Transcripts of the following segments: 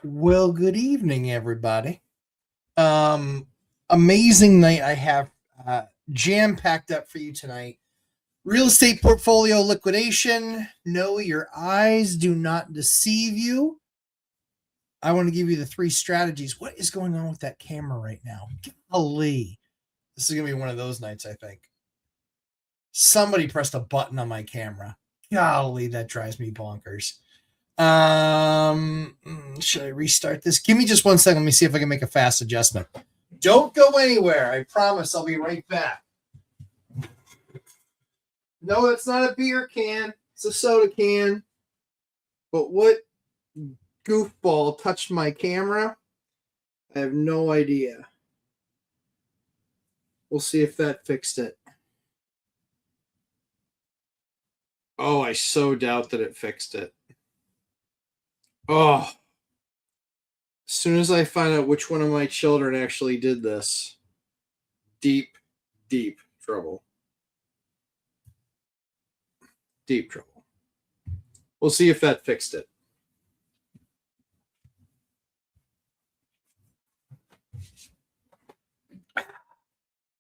Well, good evening, everybody. Um, Amazing night I have jam packed up for you tonight. Real estate portfolio liquidation. No, your eyes do not deceive you. I want to give you the three strategies. What is going on with that camera right now? Golly, this is gonna be one of those nights. I think somebody pressed a button on my camera. Golly, that drives me bonkers. Should I restart this? Give me just 1 second. Let me see if I can make a fast adjustment. Don't go anywhere. I promise I'll be right back. No, it's not a beer can. It's a soda can. But what goofball touched my camera? I have no idea. We'll see if that fixed it. Oh, I so doubt that it fixed it. Oh, as soon as I find out which one of my children actually did this, deep, deep trouble. Deep trouble. We'll see if that fixed it.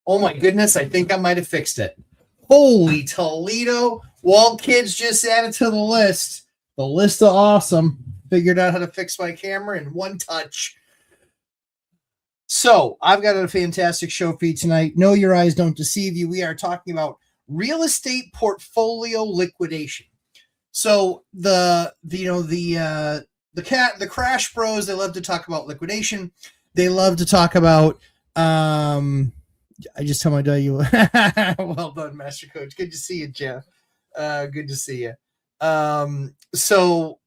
Oh my goodness, I think I might have fixed it. Holy Toledo. Well, kids just added to the list. The list of awesome. Figured out how to fix my camera in one touch. So, I've got a fantastic show for you tonight. No, your eyes don't deceive you. We are talking about real estate portfolio liquidation. So, the crash bros, they love to talk about liquidation. They love to talk about I just tell my dad you well done, Master Coach. Good to see you, Jeff. Good to see you. So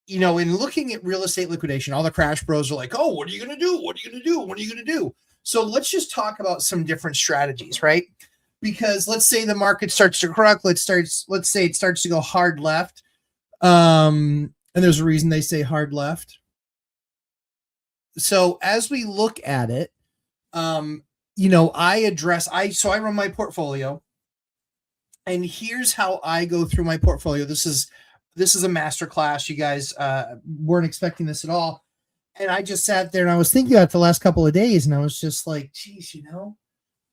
in looking at real estate liquidation, all the crash bros are like, "Oh, what are you going to do? What are you going to do? What are you going to do?" So let's just talk about some different strategies, right? Because let's say the market starts to correct. Let's say it starts to go hard left. And there's a reason they say hard left. So as we look at it, I run my portfolio, and here's how I go through my portfolio. This is a master class. You guys weren't expecting this at all. And I just sat there and I was thinking about it the last couple of days, and I was just like, geez,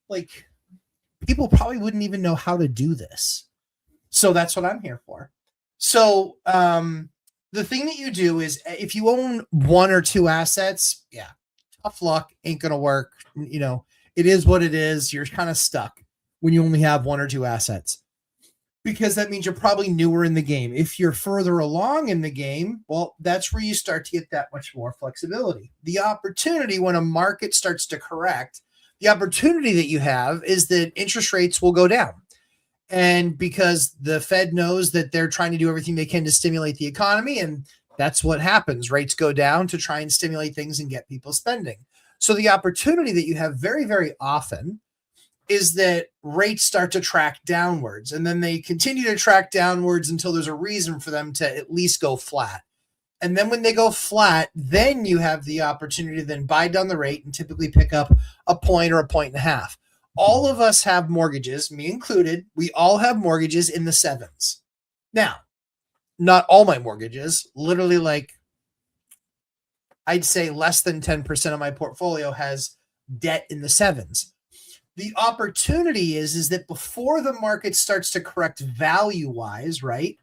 like people probably wouldn't even know how to do this. So that's what I'm here for. So the thing that you do is if you own one or two assets, yeah, tough luck, ain't gonna work. It is what it is. You're kind of stuck when you only have one or two assets, because that means you're probably newer in the game. If you're further along in the game, well, that's where you start to get that much more flexibility. The opportunity when a market starts to correct, the opportunity that you have is that interest rates will go down. And because the Fed knows that they're trying to do everything they can to stimulate the economy, and that's what happens. Rates go down to try and stimulate things and get people spending. So the opportunity that you have very, very often is that rates start to track downwards, and then they continue to track downwards until there's a reason for them to at least go flat. And then when they go flat, then you have the opportunity to then buy down the rate and typically pick up a point or a point and a half. All of us have mortgages, me included. We all have mortgages in the sevens. Now, not all my mortgages, literally like I'd say less than 10% of my portfolio has debt in the sevens. The opportunity is that before the market starts to correct value-wise, right?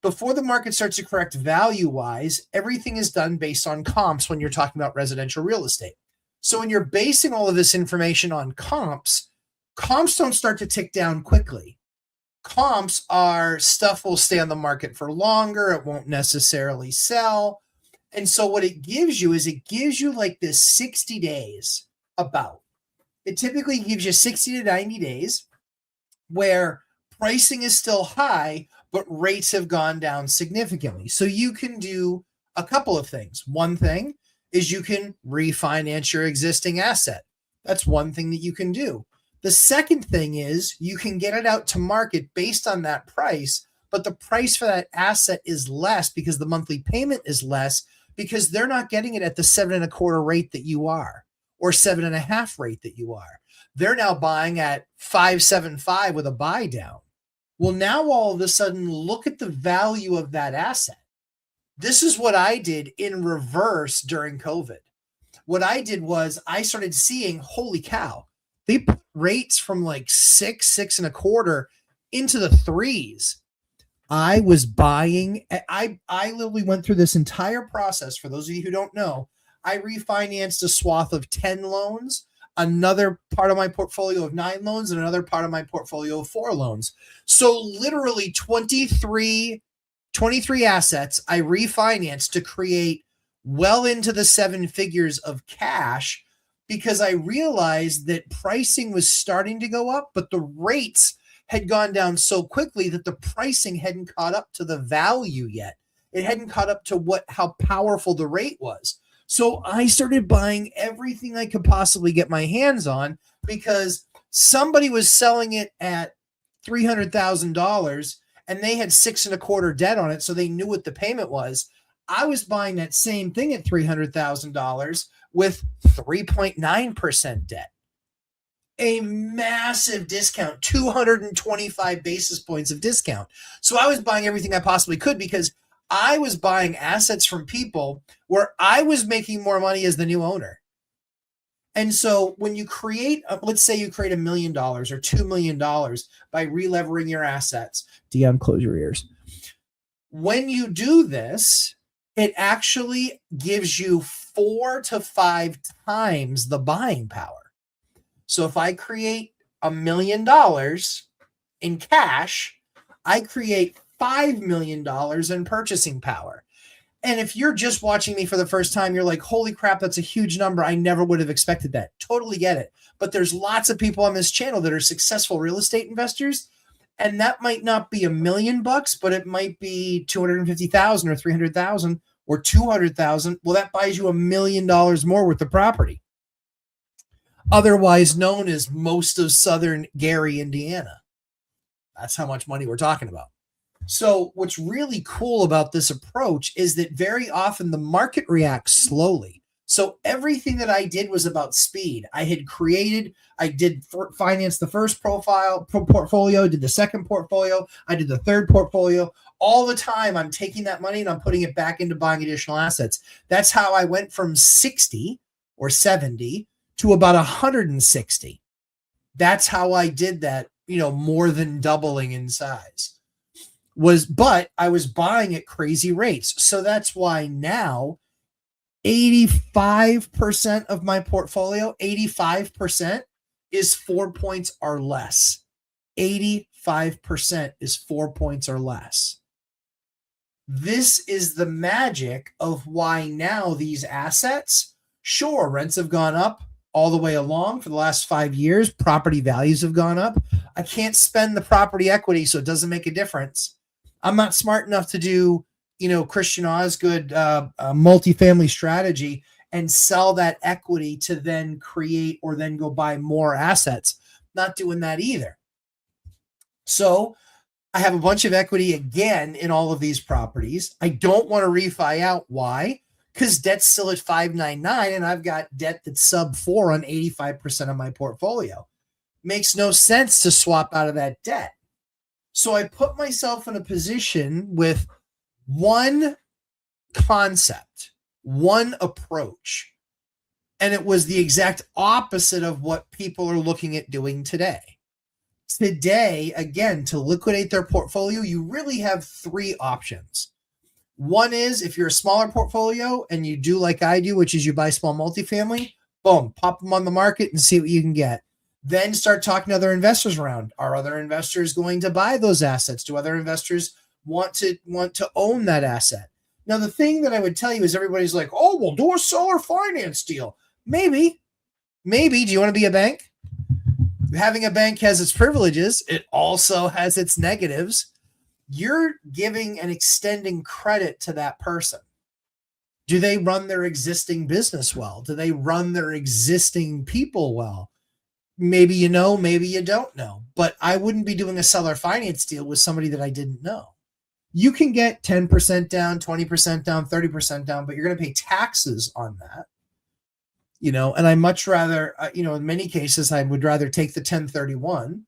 Before the market starts to correct value-wise, everything is done based on comps when you're talking about residential real estate. So when you're basing all of this information on comps don't start to tick down quickly. Comps are stuff will stay on the market for longer. It won't necessarily sell. And so what it gives you like this 60 days about. It typically gives you 60 to 90 days where pricing is still high, but rates have gone down significantly. So you can do a couple of things. One thing is you can refinance your existing asset. That's one thing that you can do. The second thing is you can get it out to market based on that price, but the price for that asset is less because the monthly payment is less because they're not getting it at the 7.25% rate that you are, or 7.5% rate that you are. They're now buying at 5.75 with a buy down. Well, now all of a sudden, look at the value of that asset. This is what I did in reverse during COVID. What I did was I started seeing, holy cow, they put rates from like 6.25 into the threes. I was buying. I literally went through this entire process. For those of you who don't know, I refinanced a swath of 10 loans, another part of my portfolio of 9 loans, and another part of my portfolio of 4 loans. So literally 23 assets I refinanced to create well into the 7 figures of cash, because I realized that pricing was starting to go up, but the rates had gone down so quickly that the pricing hadn't caught up to the value yet. It hadn't caught up to how powerful the rate was. So I started buying everything I could possibly get my hands on, because somebody was selling it at $300,000 and they had 6.25 debt on it, so they knew what the payment was. I was buying that same thing at $300,000 with 3.9% debt. A massive discount, 225 basis points of discount. So I was buying everything I possibly could, because I was buying assets from people where I was making more money as the new owner. And so when you create, let's say you create $1 million or $2 million by relevering your assets, Dion, close your ears. When you do this, it actually gives you 4 to 5 times the buying power. So if I create $1 million in cash, I create $5 million in purchasing power. And if you're just watching me for the first time, you're like, holy crap, that's a huge number. I never would have expected that. Totally get it. But there's lots of people on this channel that are successful real estate investors. And that might not be $1 million, but it might be 250,000 or 300,000 or 200,000. Well, that buys you $1 million more worth of property, otherwise known as most of Southern Gary, Indiana. That's how much money we're talking about. So what's really cool about this approach is that very often the market reacts slowly. So everything that I did was about speed. I did finance the first portfolio, did the second portfolio, I did the third portfolio. All the time I'm taking that money and I'm putting it back into buying additional assets. That's how I went from 60 or 70 to about 160. That's how I did that, more than doubling in size. But I was buying at crazy rates. So that's why now 85% of my portfolio, 85% is 4 points or less. 85% is 4 points or less. This is the magic of why now these assets, sure, rents have gone up all the way along for the last 5 years. Property values have gone up. I can't spend the property equity, so it doesn't make a difference. I'm not smart enough to do, Christian Osgood multifamily strategy and sell that equity to then create or then go buy more assets. Not doing that either. So I have a bunch of equity again in all of these properties. I don't want to refi out. Why? Because debt's still at 599 and I've got debt that's sub 4 on 85% of my portfolio. Makes no sense to swap out of that debt. So I put myself in a position with one concept, one approach, and it was the exact opposite of what people are looking at doing today. Today, again, to liquidate their portfolio, you really have 3 options. One is, if you're a smaller portfolio and you do like I do, which is you buy small multifamily, boom, pop them on the market and see what you can get. Then start talking to other investors around. Are other investors going to buy those assets? Do other investors want to own that asset? Now, the thing that I would tell you is everybody's like, oh, we'll do a seller finance deal. Maybe. Do you want to be a bank? Having a bank has its privileges. It also has its negatives. You're giving and extending credit to that person. Do they run their existing business well? Do they run their existing people well? Maybe you know, maybe you don't know. But I wouldn't be doing a seller finance deal with somebody that I didn't know. You can get 10% down, 20% down, 30% down, but you're going to pay taxes on that. And I much rather, in many cases, I would rather take the 1031.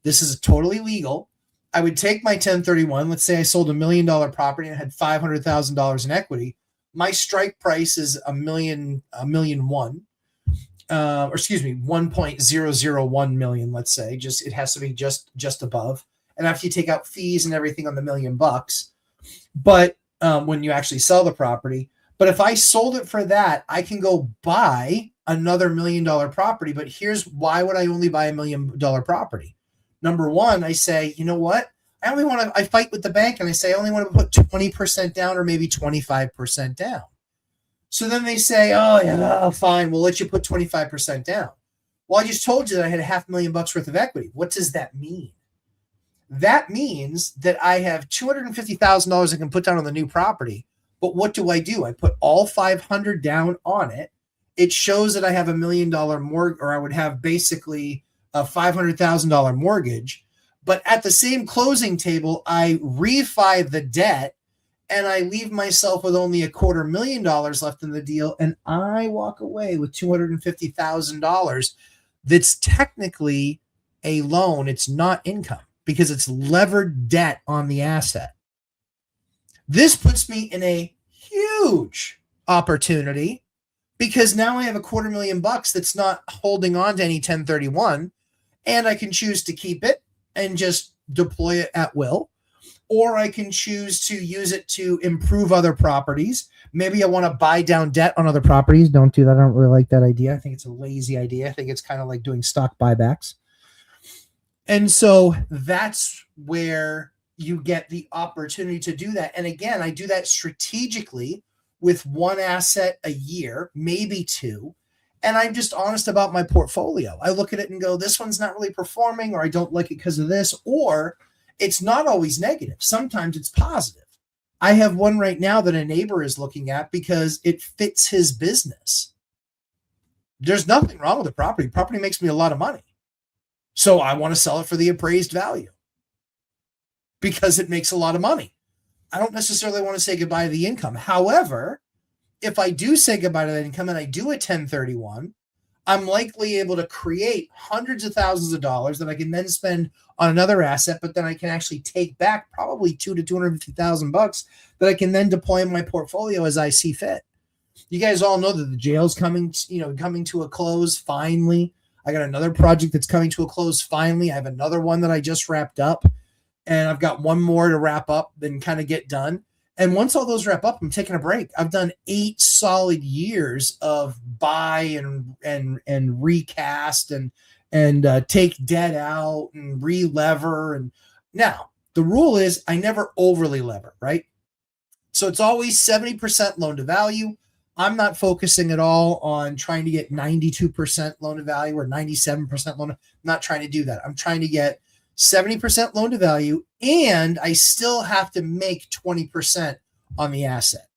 This is totally legal. I would take my 1031. Let's say I sold $1 million property and I had $500,000 in equity. My strike price is a million one, or excuse me, 1.001 million. Let's say it has to be just above. And after you take out fees and everything on the $1,000,000, but when you actually sell the property, but if I sold it for that, I can go buy another $1 million property. But here's why would I only buy $1 million property? Number one, I say, you know what? I fight with the bank and I say, I only want to put 20% down or maybe 25% down. So then they say, oh, yeah, fine. We'll let you put 25% down. Well, I just told you that I had $500,000 worth of equity. What does that mean? That means that I have $250,000 I can put down on the new property. But what do? I put all 500 down on it. It shows that I have $1 million mortgage, or I would have basically a $500,000 mortgage. But at the same closing table, I refi the debt and I leave myself with only $250,000 left in the deal. And I walk away with $250,000. That's technically a loan. It's not income because it's levered debt on the asset. This puts me in a huge opportunity because now I have $250,000 that's not holding on to any 1031, and I can choose to keep it and just deploy it at will, or I can choose to use it to improve other properties. Maybe I want to buy down debt on other properties. Don't do that. I don't really like that idea. I think it's a lazy idea. I think it's kind of like doing stock buybacks. And so that's where you get the opportunity to do that. And again, I do that strategically with one asset a year, maybe two. And I'm just honest about my portfolio. I look at it and go, this one's not really performing, or I don't like it because of this, or it's not always negative. Sometimes it's positive. I have one right now that a neighbor is looking at because it fits his business. There's nothing wrong with the property. Property makes me a lot of money. So I want to sell it for the appraised value because it makes a lot of money. I don't necessarily want to say goodbye to the income. However, if I do say goodbye to that income and I do a 1031, I'm likely able to create hundreds of thousands of dollars that I can then spend on another asset, but then I can actually take back probably $200,000 to $250,000 that I can then deploy in my portfolio as I see fit. You guys all know that the jail's coming to a close finally. I got another project that's coming to a close finally. I have another one that I just wrapped up, and I've got one more to wrap up and kind of get done. And once all those wrap up, I'm taking a break. I've done 8 solid years of buy and recast and take debt out and re-lever. And now the rule is I never overly lever, right? So it's always 70% loan to value. I'm not focusing at all on trying to get 92% loan to value or 97% loan. I'm not trying to do that. I'm trying to get 70% loan to value, and I still have to make 20% on the asset.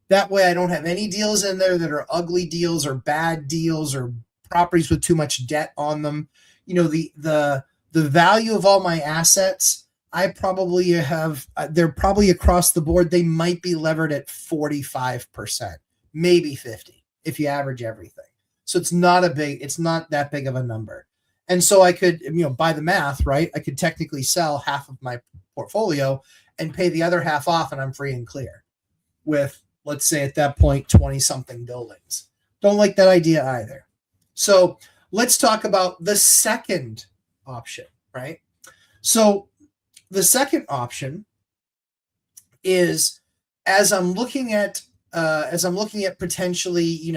That way I don't have any deals in there that are ugly deals or bad deals or properties with too much debt on them. You know, the value of all my assets, I probably have, they're probably across the board. They might be levered at 45%, maybe 50 if you average everything. So it's not that big of a number. And so I could, by the math, right? I could technically sell half of my portfolio and pay the other half off, and I'm free and clear with, let's say at that point, 20 something buildings. Don't like that idea either. So let's talk about the second option, right? So the second option is as I'm looking at potentially,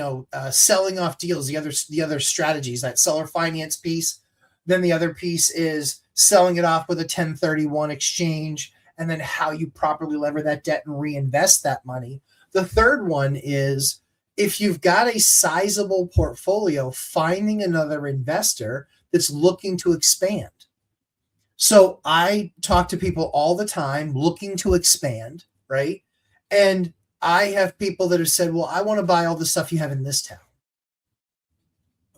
selling off deals, the other strategies, that seller finance piece. Then the other piece is selling it off with a 1031 exchange, and then how you properly lever that debt and reinvest that money. The third one is if you've got a sizable portfolio, finding another investor that's looking to expand. So I talk to people all the time looking to expand, right? And I have people that have said, well, I want to buy all the stuff you have in this town.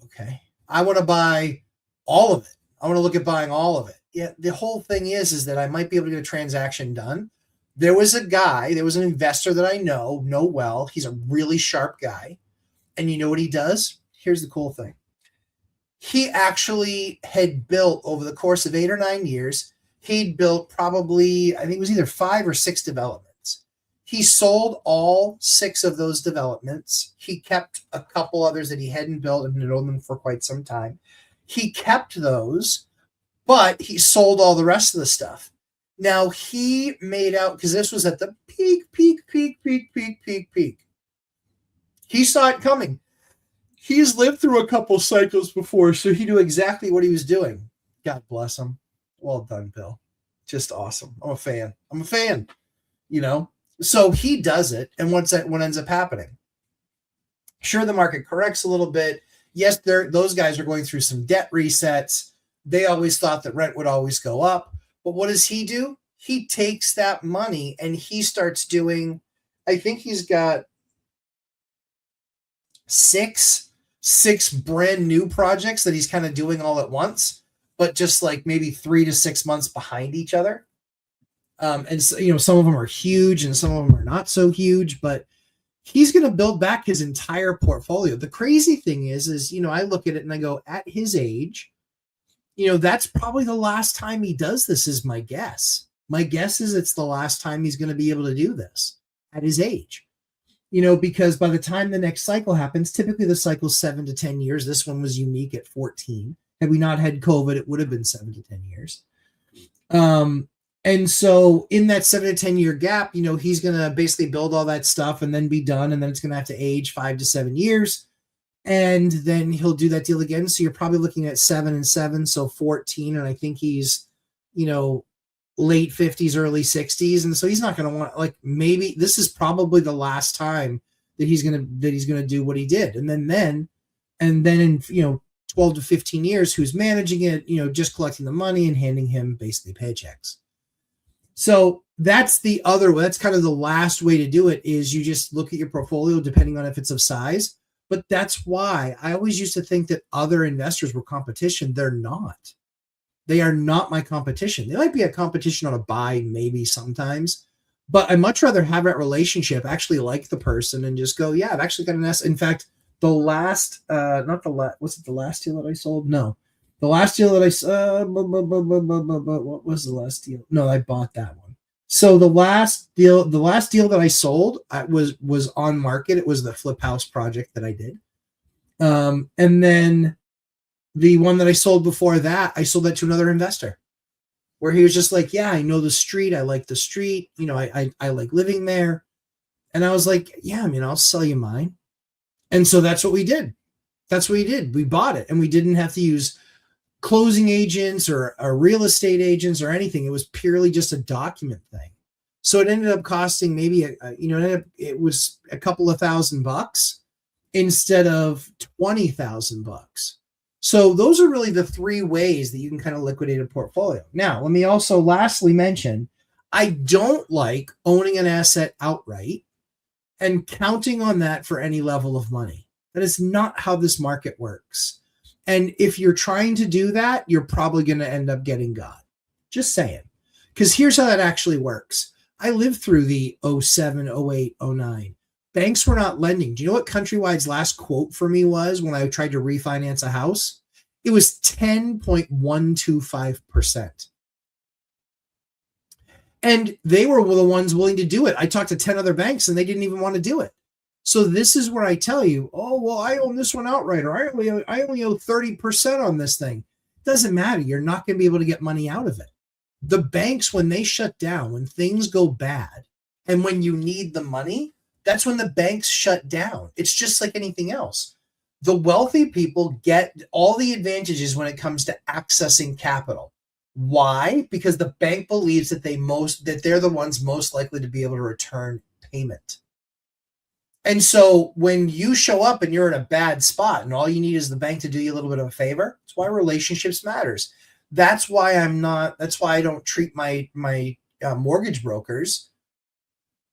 Okay. I want to buy all of it. I want to look at buying all of it. Yeah. The whole thing is that I might be able to get a transaction done. There was an investor that I know well. He's a really sharp guy. And you know what he does? Here's the cool thing. He actually had built over the course of 8 or 9 years, He'd built probably, I think it was either 5 or 6 developments. He sold all 6 of those developments. He kept a couple others that he hadn't built and had owned them for quite some time. He kept those, but he sold all the rest of the stuff. Now he made out, because this was at the peak. He saw it coming. He's lived through a couple cycles before, so he knew exactly what he was doing. God bless him. Well done, Bill. Just awesome. I'm a fan. So he does it, and what ends up happening? Sure, the market corrects a little bit. Yes, those guys are going through some debt resets. They always thought that rent would always go up. But what does he do? He takes that money and he starts doing, I think he's got six brand new projects that he's kind of doing all at once, but just like maybe 3 to 6 months behind each other. And so, some of them are huge and some of them are not so huge, but he's going to build back his entire portfolio. The crazy thing is, I look at it and I go, at his age, that's probably the last time he does this, is my guess. My guess is it's the last time he's going to be able to do this at his age, because by the time the next cycle happens, typically the cycle's 7 to 10 years. This one was unique at 14. Had we not had COVID, it would have been 7 to 10 years. And so in that 7 to 10 year gap, he's going to basically build all that stuff and then be done. And then it's going to have to age 5 to 7 years. And then he'll do that deal again. So you're probably looking at 7 and 7. So 14. And I think he's, late 50s, early 60s. And so he's not going to want, maybe this is probably the last time that he's going to do what he did. And then in, 12 to 15 years, who's managing it, just collecting the money and handing him basically paychecks. So that's kind of the last way to do it, is you just look at your portfolio depending on if it's of size. But that's why I always used to think that other investors were competition. They're not. They are not my competition. They might be a competition on a buy, maybe sometimes, but I'd much rather have that relationship, actually like the person, and just go, yeah, I've actually got an S. In fact, was it the last deal that I sold? No. The last deal that what was the last deal? No, I bought that one. So the last deal that I sold was on market. It was the flip house project that I did. And then the one that I sold before that, I sold that to another investor, where he was just like, yeah, I know the street. I like the street. I like living there. And I was like, yeah, I'll sell you mine. And so that's what we did. We bought it, and we didn't have to use closing agents or real estate agents or anything. It was purely just a document thing. So it ended up costing maybe it was a couple of $1,000 instead of $20,000. So those are really the 3 ways that you can kind of liquidate a portfolio. Now, let me also lastly mention, I don't like owning an asset outright and counting on that for any level of money. That is not how this market works. And if you're trying to do that, you're probably going to end up getting God. Just saying. Because here's how that actually works. I lived through the 07, 08, 09. Banks were not lending. Do you know what Countrywide's last quote for me was when I tried to refinance a house? It was 10.125%. And they were the ones willing to do it. I talked to 10 other banks and they didn't even want to do it. So this is where I tell you, oh, well, I own this one outright, or I only owe 30% on this thing. It doesn't matter. You're not going to be able to get money out of it. The banks, when they shut down, when things go bad, and when you need the money, that's when the banks shut down. It's just like anything else. The wealthy people get all the advantages when it comes to accessing capital. Why? Because the bank believes that they're the ones most likely to be able to return payment. And so when you show up and you're in a bad spot and all you need is the bank to do you a little bit of a favor, that's why relationships matters. That's why I don't treat my mortgage brokers,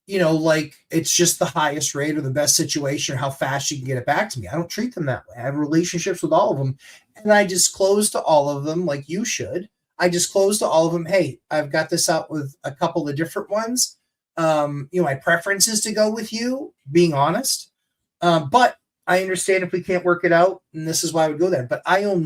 like it's just the highest rate or the best situation or how fast you can get it back to me. I don't treat them that way. I have relationships with all of them, and I disclose to all of them, like you should. I disclose to all of them, hey, I've got this out with a couple of different ones. My preference is to go with you, being honest. But I understand if we can't work it out, and this is why I would go there. But I own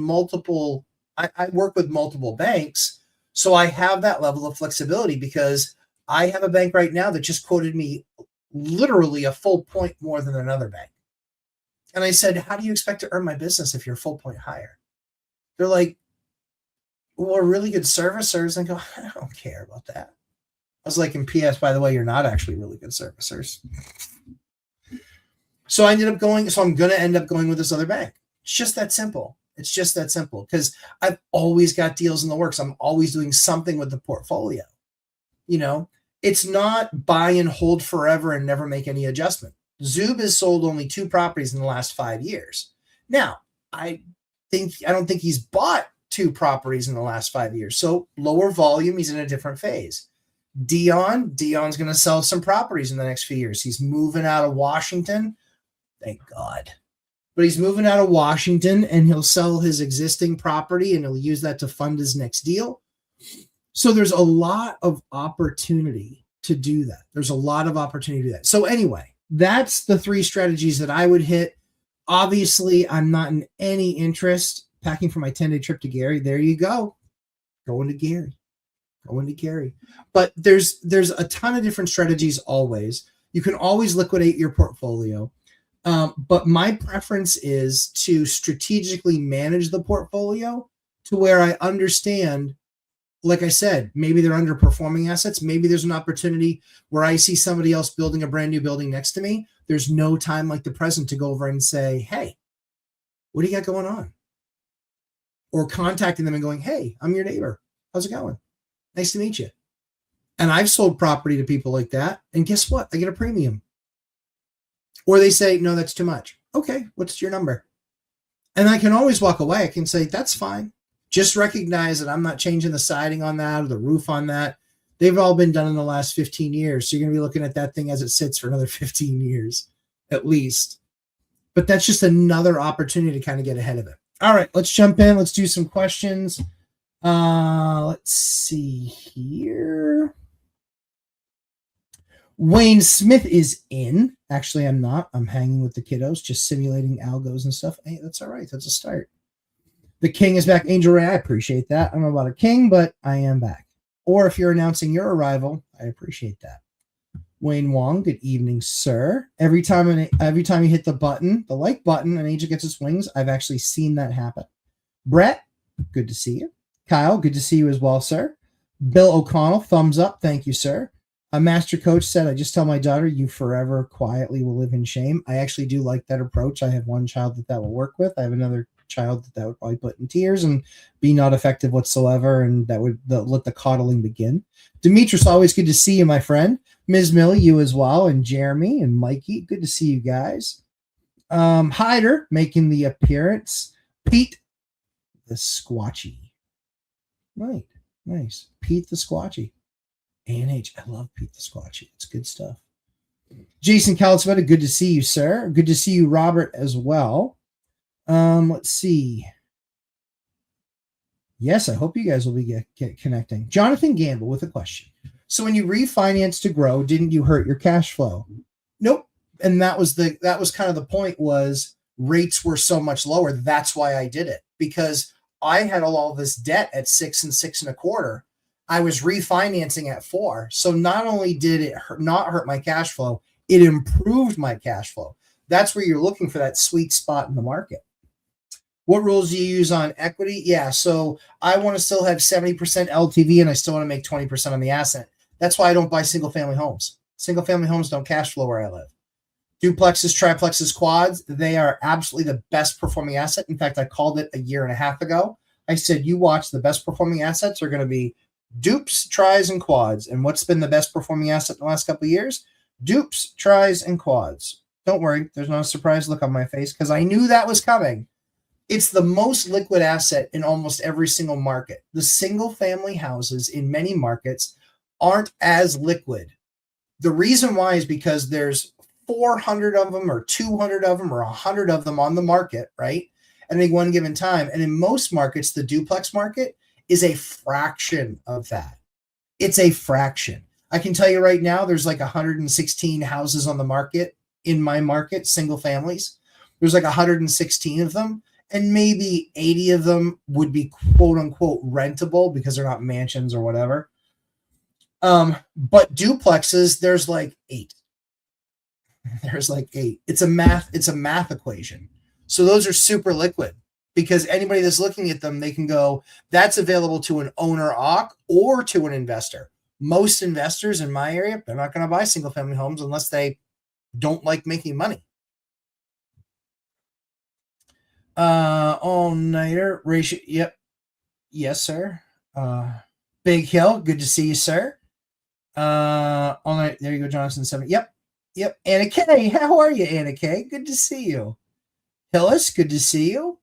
I work with multiple banks. So I have that level of flexibility because I have a bank right now that just quoted me literally a full point more than another bank. And I said, how do you expect to earn my business if you're a full point higher? They're like, well, we're really good servicers. And I go, I don't care about that. I was like, in PS, by the way, you're not actually really good servicers. So I ended up going, so I'm going to end up going with this other bank. It's just that simple. It's just that simple because I've always got deals in the works. I'm always doing something with the portfolio. You know, it's not buy and hold forever and never make any adjustment. Zub has sold only 2 properties in the last 5 years. Now, I don't think he's bought 2 properties in the last 5 years. So lower volume, he's in a different phase. Dion's going to sell some properties in the next few years. He's moving out of Washington. Thank God. But he's moving out of Washington and he'll sell his existing property and he'll use that to fund his next deal. So there's a lot of opportunity to do that. There's a lot of opportunity to do that. So anyway, that's the 3 strategies that I would hit. Obviously, I'm not in any interest packing for my 10-day trip to Gary. There you go. Going to Gary. But there's a ton of different strategies always. You can always liquidate your portfolio. But my preference is to strategically manage the portfolio to where I understand, like I said, maybe they're underperforming assets. Maybe there's an opportunity where I see somebody else building a brand new building next to me. There's no time like the present to go over and say, hey, what do you got going on? Or contacting them and going, hey, I'm your neighbor. How's it going? Nice to meet you. And I've sold property to people like that. And guess what? I get a premium. Or they say, no, that's too much. Okay, what's your number? And I can always walk away. I can say, that's fine. Just recognize that I'm not changing the siding on that or the roof on that. They've all been done in the last 15 years. So you're going to be looking at that thing as it sits for another 15 years, at least. But that's just another opportunity to kind of get ahead of it. All right, let's jump in. Let's do some questions. Let's see here. Wayne Smith is in. Actually, I'm not. I'm hanging with the kiddos, just simulating algos and stuff. Hey, that's all right. That's a start. The king is back. Angel Ray, I appreciate that. I don't know about a king, but I am back. Or if you're announcing your arrival, I appreciate that. Wayne Wong, good evening, sir. Every time you hit the button, the like button, an angel gets its wings. I've actually seen that happen. Brett, good to see you. Kyle, good to see you as well, sir. Bill O'Connell, thumbs up. Thank you, sir. A master coach said, I just tell my daughter, you forever quietly will live in shame. I actually do like that approach. I have one child that will work with. I have another child that would probably put in tears and be not effective whatsoever. And that would let the coddling begin. Demetrius, always good to see you, my friend. Ms. Millie, you as well. And Jeremy and Mikey, good to see you guys. Hyder making the appearance. Pete the Squatchy. Right. Nice. Pete the Squatchy. ANH. I love Pete the Squatchy. It's good stuff. Jason Calzvetta, good to see you, sir. Good to see you, Robert, as well. Let's see. Yes, I hope you guys will be connecting. Jonathan Gamble with a question. So when you refinance to grow, didn't you hurt your cash flow? Nope. And that was kind of the point, was rates were so much lower. That's why I did it, because I had all this debt at 6 and 6.25. I was refinancing at 4. So not only did it not hurt my cash flow, it improved my cash flow. That's where you're looking for that sweet spot in the market. What rules do you use on equity? Yeah, so I want to still have 70% LTV and I still want to make 20% on the asset. That's why I don't buy single-family homes. Single-family homes don't cash flow where I live. Duplexes, triplexes, quads, they are absolutely the best performing asset. In fact, I called it a year and a half ago. I said, you watch, the best performing assets are going to be dupes, tries, and quads. And what's been the best performing asset in the last couple of years? Dupes, tries, and quads. Don't worry, there's no surprise look on my face because I knew that was coming. It's the most liquid asset in almost every single market. The single-family houses in many markets aren't as liquid. The reason why is because there's 400 of them or 200 of them or 100 of them on the market, right? At any one given time. And in most markets, the duplex market is a fraction of that. It's a fraction. I can tell you right now, there's like 116 houses on the market in my market, single families. There's like 116 of them. and maybe 80 of them would be quote unquote rentable because they're not mansions or whatever. But duplexes, there's like 8. There's like 8. It's a math equation. So those are super liquid because anybody that's looking at them, they can go, that's available to an owner occ or to an investor. Most investors in my area, they're not going to buy single family homes unless they don't like making money. All-nighter ratio. Yep. Yes, sir. Big Hill, good to see you, sir. All night. There you go, Jonathan 7. Yep. Anna K, how are you, Anna K? Good to see you. Hillis, good to see you.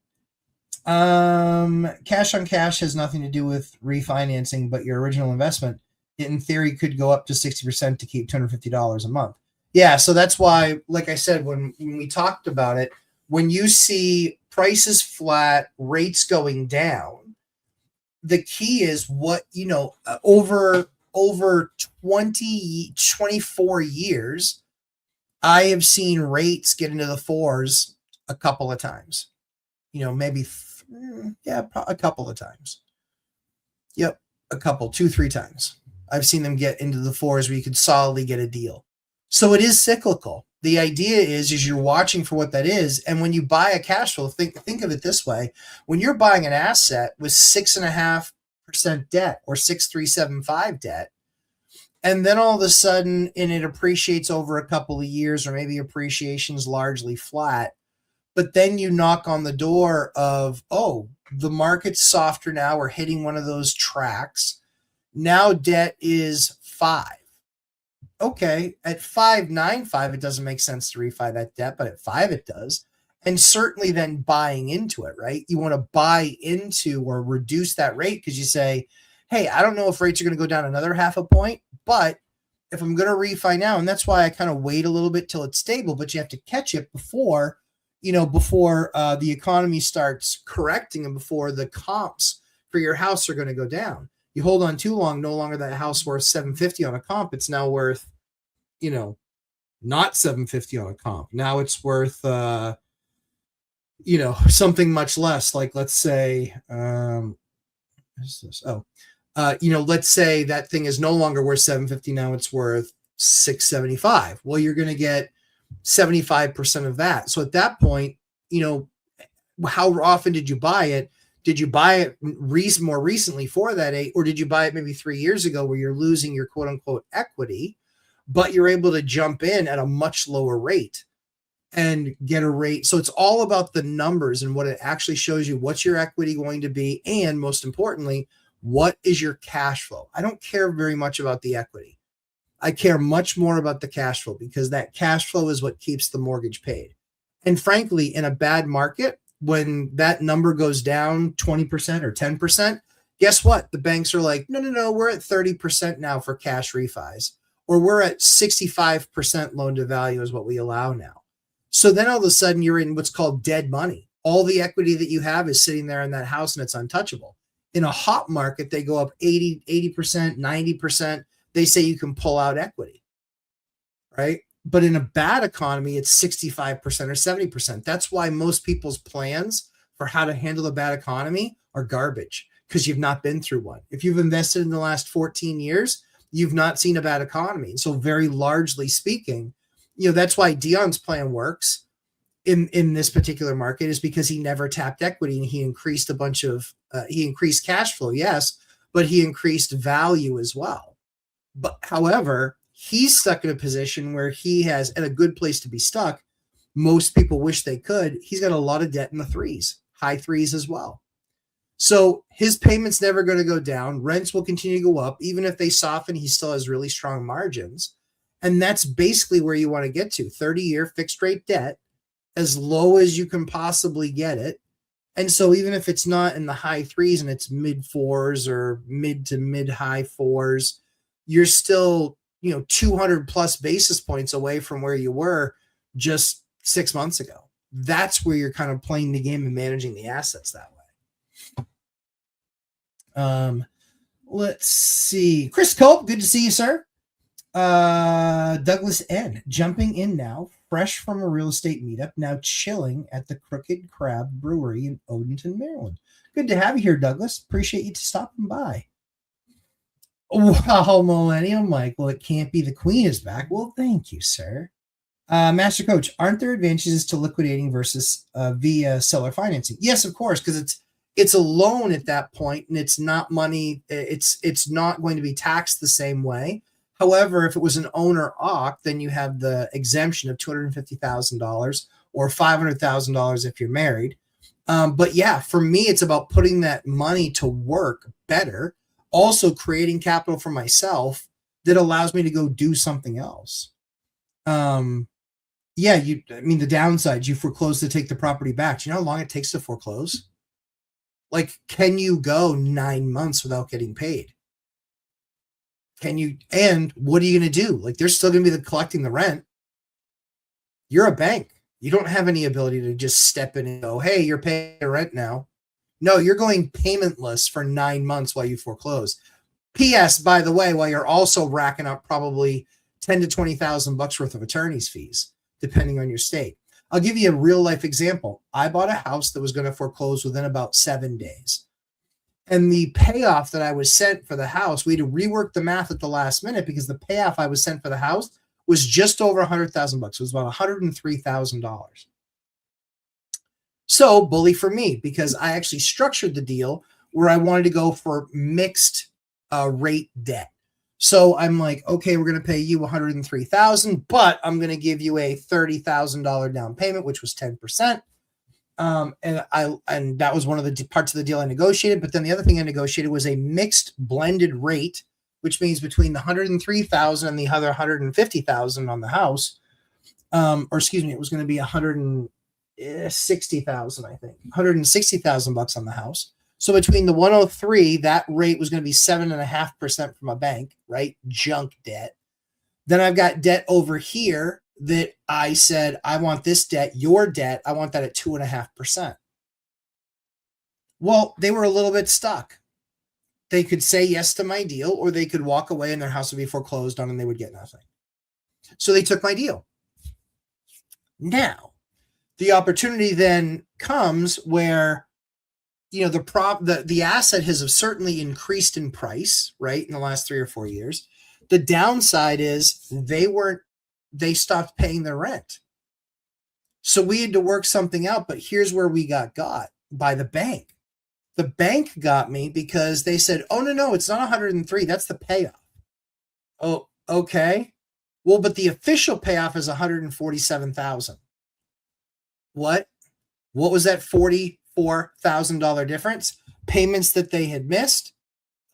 Cash on cash has nothing to do with refinancing, but your original investment, in theory, could go up to 60% to keep $250 a month. Yeah, so that's why, like I said, when we talked about it, when you see prices flat, rates going down, the key is what, over 24 years, I have seen rates get into the 4s a couple of times. Maybe, a couple of times. Yep, a couple, 2-3 times. I've seen them get into the 4s where you could solidly get a deal. So it is cyclical. The idea is you're watching for what that is. And when you buy a cash flow, think of it this way. When you're buying an asset with 6.5% debt or 6.375 debt, and then all of a sudden, and it appreciates over a couple of years, or maybe appreciation's largely flat, but then you knock on the door of, oh, the market's softer now, we're hitting one of those tracks. Now debt is 5. Okay, at 5.95, it doesn't make sense to refi that debt, but at 5 it does. And certainly then buying into it, right? You want to buy into or reduce that rate because you say, hey, I don't know if rates are going to go down another 0.5 point, but if I'm going to refi now, and that's why I kind of wait a little bit till it's stable, but you have to catch it before the economy starts correcting and before the comps for your house are going to go down. You hold on too long, no longer that house worth $750 on a comp. It's now worth, not $750 on a comp. Now it's worth, something much less. Like let's say, let's say that thing is no longer worth $750. Now it's worth $675. Well, you're going to get 75% of that. So at that point, how often did you buy it? Did you buy it more recently for that 8, or did you buy it maybe 3 years ago where you're losing your quote unquote equity, but you're able to jump in at a much lower rate and get a rate? So it's all about the numbers and what it actually shows you. What's your equity going to be? And most importantly, what is your cash flow? I don't care very much about the equity. I care much more about the cash flow because that cash flow is what keeps the mortgage paid. And frankly, in a bad market, when that number goes down 20% or 10%, guess what? The banks are like, no, we're at 30% now for cash refis, or we're at 65% loan to value is what we allow now. So then all of a sudden you're in what's called dead money. All the equity that you have is sitting there in that house and it's untouchable. In a hot market, they go up 80%, 90%. They say you can pull out equity, right? But in a bad economy, it's 65% or 70%. That's why most people's plans for how to handle a bad economy are garbage because you've not been through one. If you've invested in the last 14 years, you've not seen a bad economy. So very largely speaking, that's why Dion's plan works in this particular market is because he never tapped equity and he increased he increased cash flow, yes, but he increased value as well. But however, he's stuck in a position where he has, at a good place to be stuck. Most people wish they could. He's got a lot of debt in the 3s, high 3s as well. So his payment's never going to go down. Rents will continue to go up. Even if they soften, he still has really strong margins. And that's basically where you want to get to. 30-year fixed rate debt, as low as you can possibly get it. And so even if it's not in the high 3s and it's mid 4s or mid to mid high 4s, you're still 200 plus basis points away from where you were just 6 months ago. That's where you're kind of playing the game and managing the assets that way. Let's see. Chris Cope, good to see you, sir. Douglas N. jumping in now fresh from a real estate meetup, now chilling at the Crooked Crab Brewery in Odenton, Maryland. Good to have you here, Douglas. Appreciate you stopping by. Wow, Millennium Mike. Well, it can't be the Queen is back. Well, thank you, sir. Master Coach, aren't there advantages to liquidating versus via seller financing? Yes, of course, because it's a loan at that point, and it's not money. It's not going to be taxed the same way. However, if it was an owner OC, then you have the exemption of $250,000 or $500,000 if you're married. But yeah, for me, it's about putting that money to work better. Also creating capital for myself that allows me to go do something else. Yeah, the downside, you foreclose to take the property back. Do you know how long it takes to foreclose? Like, can you go 9 months without getting paid? And what are you going to do? Like, they're still going to be collecting the rent. You're a bank. You don't have any ability to just step in and go, hey, you're paying the rent now. No, you're going paymentless for 9 months while you foreclose. P.S. By the way, while you're also racking up probably $10,000 to $20,000 worth of attorney's fees, depending on your state. I'll give you a real life example. I bought a house that was going to foreclose within about 7 days. And the payoff that I was sent for the house, we had to rework the math at the last minute because the payoff I was sent for the house was just over $100,000. It was about $103,000. So bully for me, because I actually structured the deal where I wanted to go for mixed rate debt. So I'm like, okay, we're going to pay you $103,000, but I'm going to give you a $30,000 down payment, which was 10%. And that was one of the parts of the deal I negotiated. But then the other thing I negotiated was a mixed blended rate, which means between the $103,000 and the other $150,000 on the house. Or excuse me, it was going to be $160,000, I think, $160,000 on the house. So between the 103, that rate was going to be 7.5% from a bank, right? Junk debt. Then I've got debt over here that I said, I want this debt, your debt, I want that at 2.5%. Well, they were a little bit stuck. They could say yes to my deal, or they could walk away and their house would be foreclosed on and they would get nothing. So they took my deal. Now, the opportunity then comes where, the asset has certainly increased in price, right, in the last 3 or 4 years. The downside is they stopped paying their rent. So we had to work something out, but here's where we got by the bank. The bank got me because they said, oh, no, it's not 103. That's the payoff. Oh, okay. Well, but the official payoff is 147,000. What? What was that $44,000 difference? Payments that they had missed,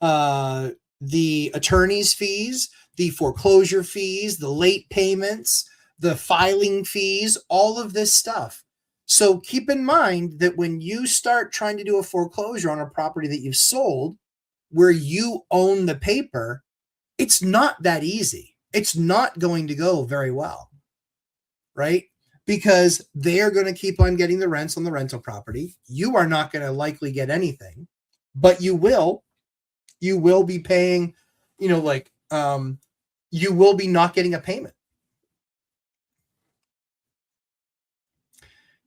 the attorney's fees, the foreclosure fees, the late payments, the filing fees, all of this stuff. So keep in mind that when you start trying to do a foreclosure on a property that you've sold where you own the paper, it's not that easy. It's not going to go very well, right? Because they are going to keep on getting the rents on the rental property. You are not going to likely get anything, but you will be paying, you will be not getting a payment,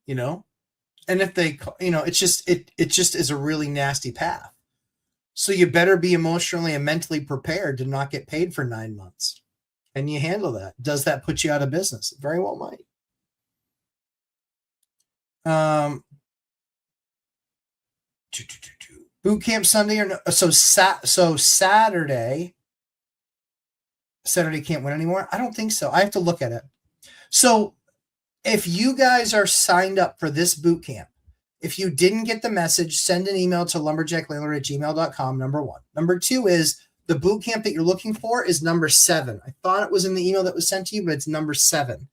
and if they, it just is a really nasty path. So you better be emotionally and mentally prepared to not get paid for 9 months. Can you handle that? Does that put you out of business? It very well might. Boot camp Sunday or no? So Saturday can't win anymore. I don't think so. I have to look at it. So if you guys are signed up for this boot camp, if you didn't get the message, send an email to lumberjacklandlord@gmail.com. Number 1. Number 2 is the boot camp that you're looking for is number 7. I thought it was in the email that was sent to you, but it's number 7.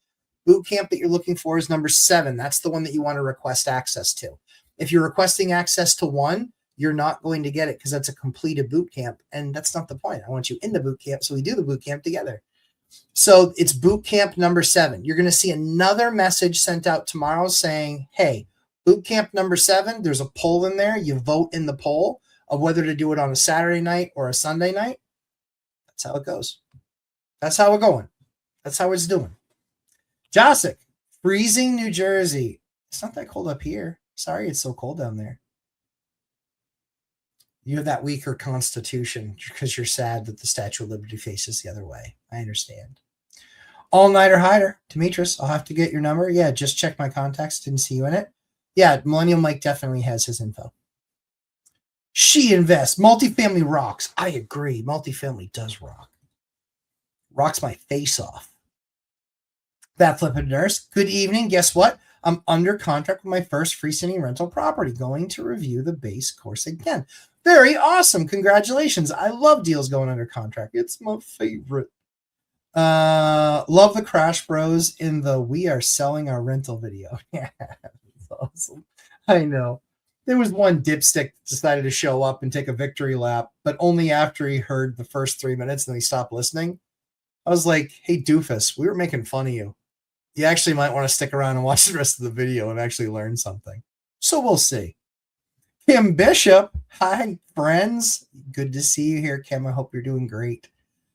Boot camp that you're looking for is number 7. That's the one that you want to request access to. If you're requesting access to 1, you're not going to get it because that's a completed boot camp. And that's not the point. I want you in the boot camp so we do the boot camp together. So it's boot camp number 7. You're going to see another message sent out tomorrow saying, hey, boot camp number 7, there's a poll in there. You vote in the poll of whether to do it on a Saturday night or a Sunday night. That's how it goes. That's how we're going. That's how it's doing. Josic, Freezing New Jersey. It's not that cold up here. Sorry, it's so cold down there. You have that weaker constitution because you're sad that the Statue of Liberty faces the other way. I understand. All-nighter hider. Demetrius, I'll have to get your number. Yeah, just check my contacts. Didn't see you in it. Yeah, Millennial Mike definitely has his info. She invests. Multifamily rocks. I agree. Multifamily does rock. Rocks my face off. That flippin' nurse. Good evening. Guess what? I'm under contract with my first freestanding rental property. Going to review the base course again. Very awesome. Congratulations. I love deals going under contract. It's my favorite. Love the Crash Bros in the "We Are Selling Our Rental" video. Yeah, that's awesome. I know. There was one dipstick that decided to show up and take a victory lap, but only after he heard the first 3 minutes and then he stopped listening. I was like, hey, doofus, we were making fun of you. You actually might want to stick around and watch the rest of the video and actually learn something. So we'll see. Kim Bishop. Hi, friends. Good to see you here, Kim. I hope you're doing great.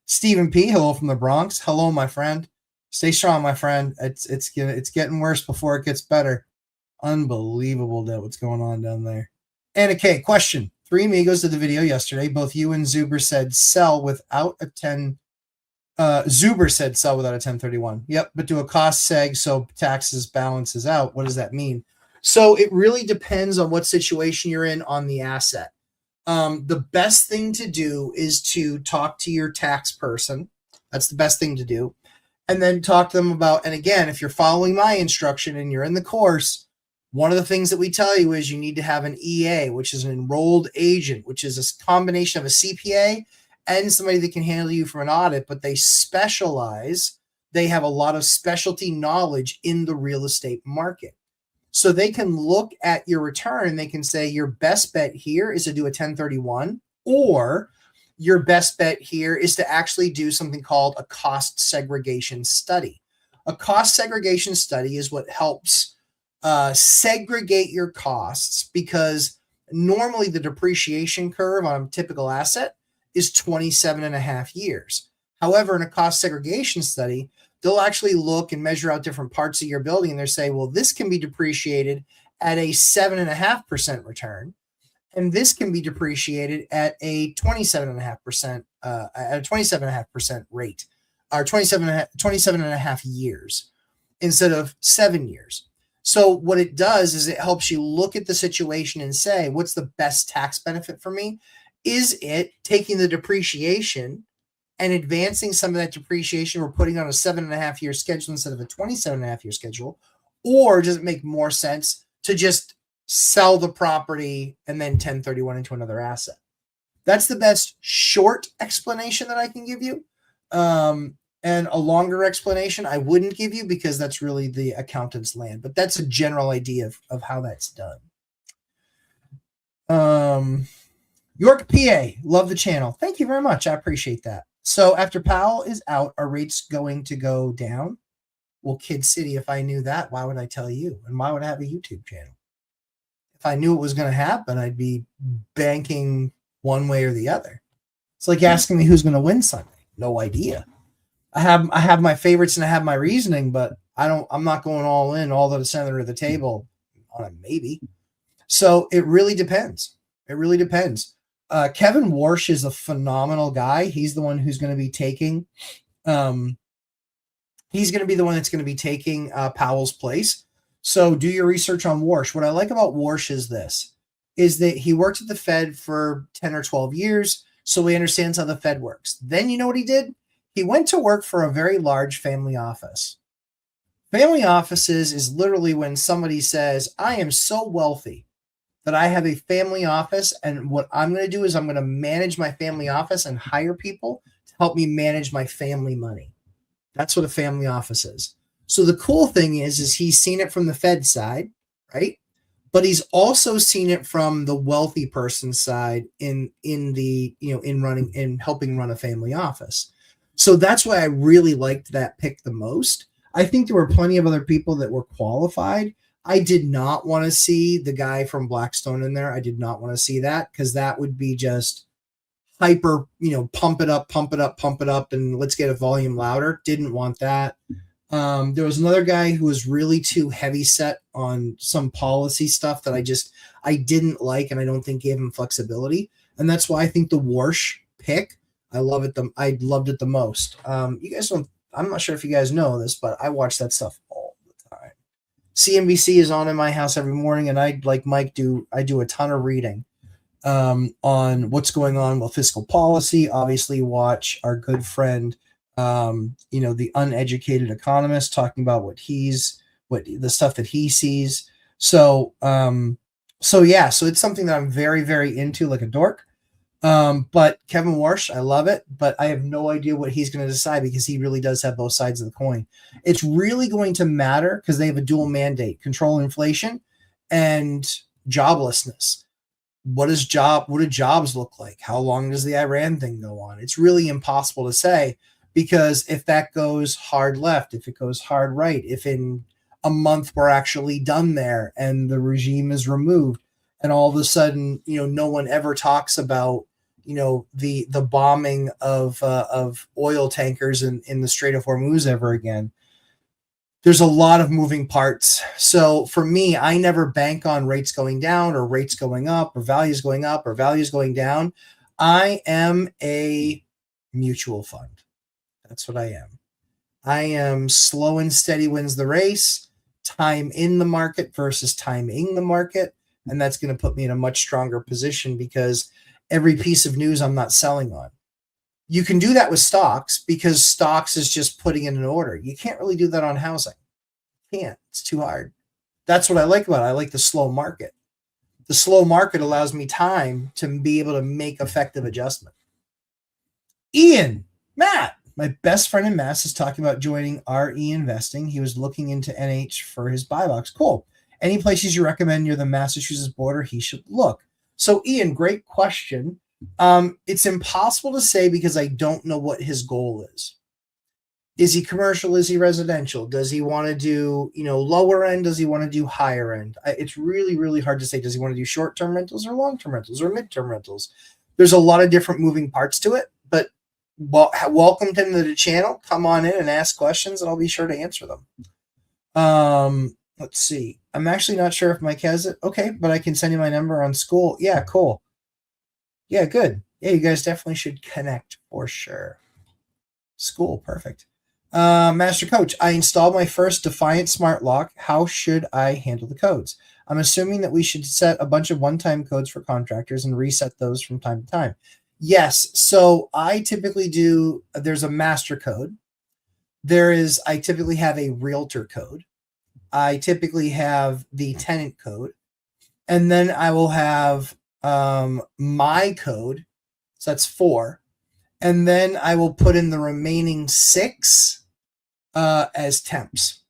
Stephen P. Hello from the Bronx. Hello, my friend. Stay strong, my friend. It's getting worse before it gets better. Unbelievable that what's going on down there. Anna K. Question. 3 amigos did the video yesterday. Both you and Zuber said sell without a 10. Zuber said sell without a 1031. Yep, but do a cost seg so taxes balances out. What does that mean? So it really depends on what situation you're in on the asset. The best thing to do is to talk to your tax person. That's the best thing to do. And then talk to them about, and again, if you're following my instruction and you're in the course, one of the things that we tell you is you need to have an EA, which is an enrolled agent, which is a combination of a CPA and somebody that can handle you from an audit, but they specialize. They have a lot of specialty knowledge in the real estate market. So they can look at your return. They can say your best bet here is to do a 1031, or your best bet here is to actually do something called a cost segregation study. A cost segregation study is what helps segregate your costs, because normally the depreciation curve on a typical asset is 27 and a half years. However, in a cost segregation study, they'll actually look and measure out different parts of your building, and they'll say, well, this can be depreciated at a 7.5% return, and this can be depreciated at a 27.5% at a 27.5% rate, or 27 and a half years instead of 7 years. So what it does is it helps you look at the situation and say, what's the best tax benefit for me? Is it taking the depreciation and advancing some of that depreciation we're putting on a 7.5 year schedule instead of a 27.5 year schedule? Or does it make more sense to just sell the property and then 1031 into another asset? That's the best short explanation that I can give you. And a longer explanation I wouldn't give you, because that's really the accountant's land. But that's a general idea of how that's done. York, PA, love the channel. Thank you very much. I appreciate that. So after Powell is out, are rates going to go down? Well, Kid City, if I knew that, why would I tell you? And why would I have a YouTube channel? If I knew it was going to happen, I'd be banking one way or the other. It's like asking me who's going to win Sunday. No idea. I have my favorites and I have my reasoning, but I'm not going all in, all to the center of the table on a maybe. So it really depends. It really depends. Kevin Warsh is a phenomenal guy. He's the one who's going to be taking, he's going to be the one that's going to be taking Powell's place. So do your research on Warsh. What I like about Warsh is that he worked at the Fed for 10 or 12 years. So he understands how the Fed works. Then you know what he did? He went to work for a very large family office. Family offices is literally when somebody says, I am so wealthy that I have a family office, and what I'm going to do is I'm going to manage my family office and hire people to help me manage my family money. That's what a family office is. So the cool thing is he's seen it from the Fed side, right? But he's also seen it from the wealthy person's side in helping run a family office. So that's why I really liked that pick the most. I think there were plenty of other people that were qualified. I did not want to see the guy from Blackstone in there. I did not want to see that, because that would be just hyper, pump it up, and let's get a volume louder. Didn't want that. There was another guy who was really too heavy set on some policy stuff that I didn't like, and I don't think gave him flexibility. And that's why I think the Warsh pick, I loved it the most. You guys don't. I'm not sure if you guys know this, but I watch that stuff all the time. CNBC is on in my house every morning, and I, like Mike, I do a ton of reading on what's going on with fiscal policy. Obviously, watch our good friend, the uneducated economist talking about what the stuff that he sees. So, so it's something that I'm very, very into, like a dork. But Kevin Warsh, I love it, but I have no idea what he's going to decide because he really does have both sides of the coin. It's really going to matter because they have a dual mandate: control inflation and joblessness. What do jobs look like? How long does the Iran thing go on? It's really impossible to say, because if that goes hard left, if it goes hard right, if in a month we're actually done there and the regime is removed, and all of a sudden, no one ever talks about, the bombing of oil tankers in the Strait of Hormuz ever again. There's a lot of moving parts. So for me, I never bank on rates going down or rates going up or values going up or values going down. I am a mutual fund. That's what I am. I am slow and steady wins the race, time in the market versus timing the market. And that's going to put me in a much stronger position because every piece of news I'm not selling on. You can do that with stocks because stocks is just putting in an order. You can't really do that on housing. You can't. It's too hard. That's what I like about it. I like the slow market. The slow market allows me time to be able to make effective adjustment. Ian, Matt, my best friend in Mass, is talking about joining RE Investing. He was looking into NH for his buy box. Cool. Any places you recommend near the Massachusetts border he should look? So, Ian, great question. It's impossible to say because I don't know what his goal is. Is he commercial? Is he residential? Does he want to do, lower end? Does he want to do higher end? It's really, really hard to say. Does he want to do short-term rentals or long-term rentals or mid-term rentals? There's a lot of different moving parts to it, but welcome him to the channel. Come on in and ask questions, and I'll be sure to answer them. Let's see. I'm actually not sure if Mike has it. Okay, but I can send you my number on school. Yeah, cool. Yeah, good. Yeah, you guys definitely should connect for sure. School, perfect. Master Coach, I installed my first Defiant Smart Lock. How should I handle the codes? I'm assuming that we should set a bunch of one-time codes for contractors and reset those from time to time. Yes. So I typically there's a master code. I typically have a realtor code. I typically have the tenant code. And then I will have my code. So that's 4. And then I will put in the remaining 6 as temps.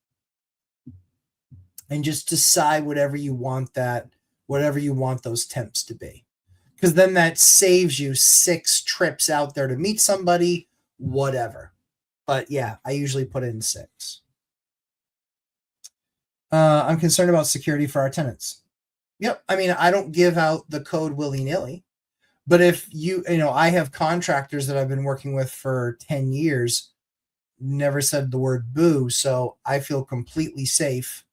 And just decide whatever you want those temps to be. Because then that saves you 6 trips out there to meet somebody, whatever. But yeah, I usually put in 6. I'm concerned about security for our tenants. Yep. I mean, I don't give out the code willy-nilly. But if I have contractors that I've been working with for 10 years, never said the word boo, so I feel completely safe.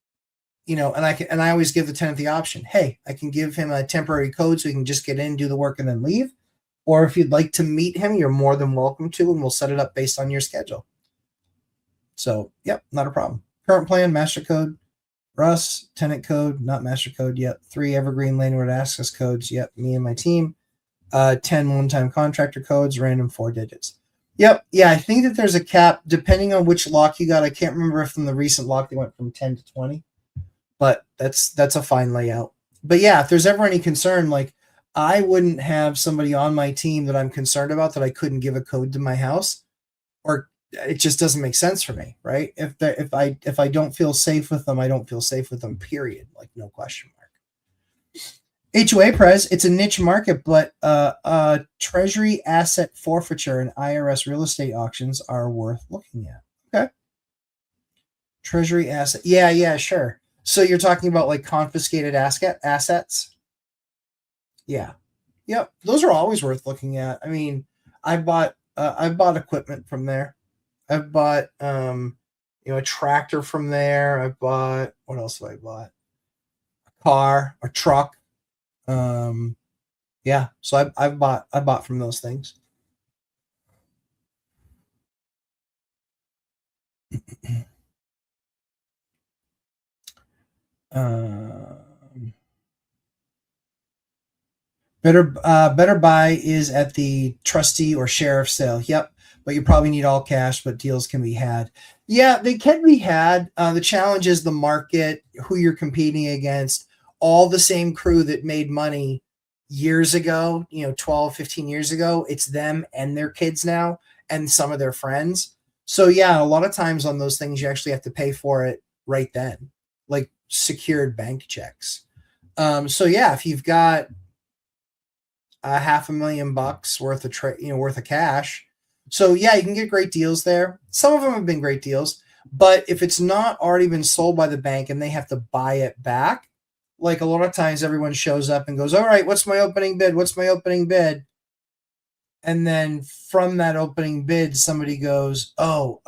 And I always give the tenant the option. Hey, I can give him a temporary code so he can just get in, do the work, and then leave. Or if you'd like to meet him, you're more than welcome to, and we'll set it up based on your schedule. So, yep, not a problem. Current plan, master code. Russ, tenant code, not master code yet. 3 evergreen landlord access codes. Yep, me and my team. 10 one-time contractor codes, random 4 digits. Yep, yeah, I think that there's a cap depending on which lock you got. I can't remember if in the recent lock they went from 10 to 20, but that's a fine layout. But yeah, if there's ever any concern, like I wouldn't have somebody on my team that I'm concerned about that I couldn't give a code to my house, or it just doesn't make sense for me, right? If I don't feel safe with them, I don't feel safe with them, period. Like no question mark. HOA Prez, it's a niche market, but treasury asset forfeiture and IRS real estate auctions are worth looking at. Okay. Treasury asset. Yeah, sure. So you're talking about like confiscated assets? Yeah. Yep. Those are always worth looking at. I mean, I've bought equipment from there. I've bought A tractor from there. I bought, what else have I bought? A car, a truck. Um, yeah. So I bought from those things. Um, better buy is at the trustee or sheriff sale. Yep, but you probably need all cash, but deals can be had. Yeah, they can be had. The challenge is the market, who you're competing against, all the same crew that made money years ago, 12, 15 years ago. It's them and their kids now and some of their friends. So yeah, a lot of times on those things you actually have to pay for it right then, like secured bank checks. So yeah, if you've got a $500,000 worth of worth of cash. So yeah, you can get great deals there. Some of them have been great deals, but if it's not already been sold by the bank and they have to buy it back, like a lot of times everyone shows up and goes, "All right, what's my opening bid? What's my opening bid?" And then from that opening bid, somebody goes, "Oh,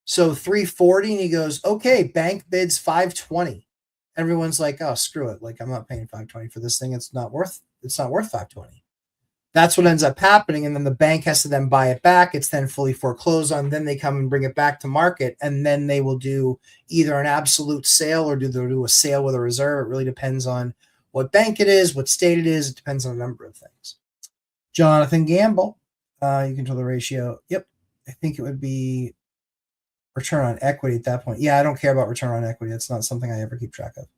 so 340," and he goes, "Okay, bank bids 520." Everyone's like, "Oh, screw it. Like I'm not paying 520 for this thing. It's not worth 520." That's what ends up happening. And then the bank has to then buy it back. It's then fully foreclosed on. Then they come and bring it back to market. And then they will do either an absolute sale or do a sale with a reserve. It really depends on what bank it is, what state it is. It depends on a number of things. Jonathan Gamble, you control the ratio. Yep. I think it would be return on equity at that point. Yeah, I don't care about return on equity. That's not something I ever keep track of.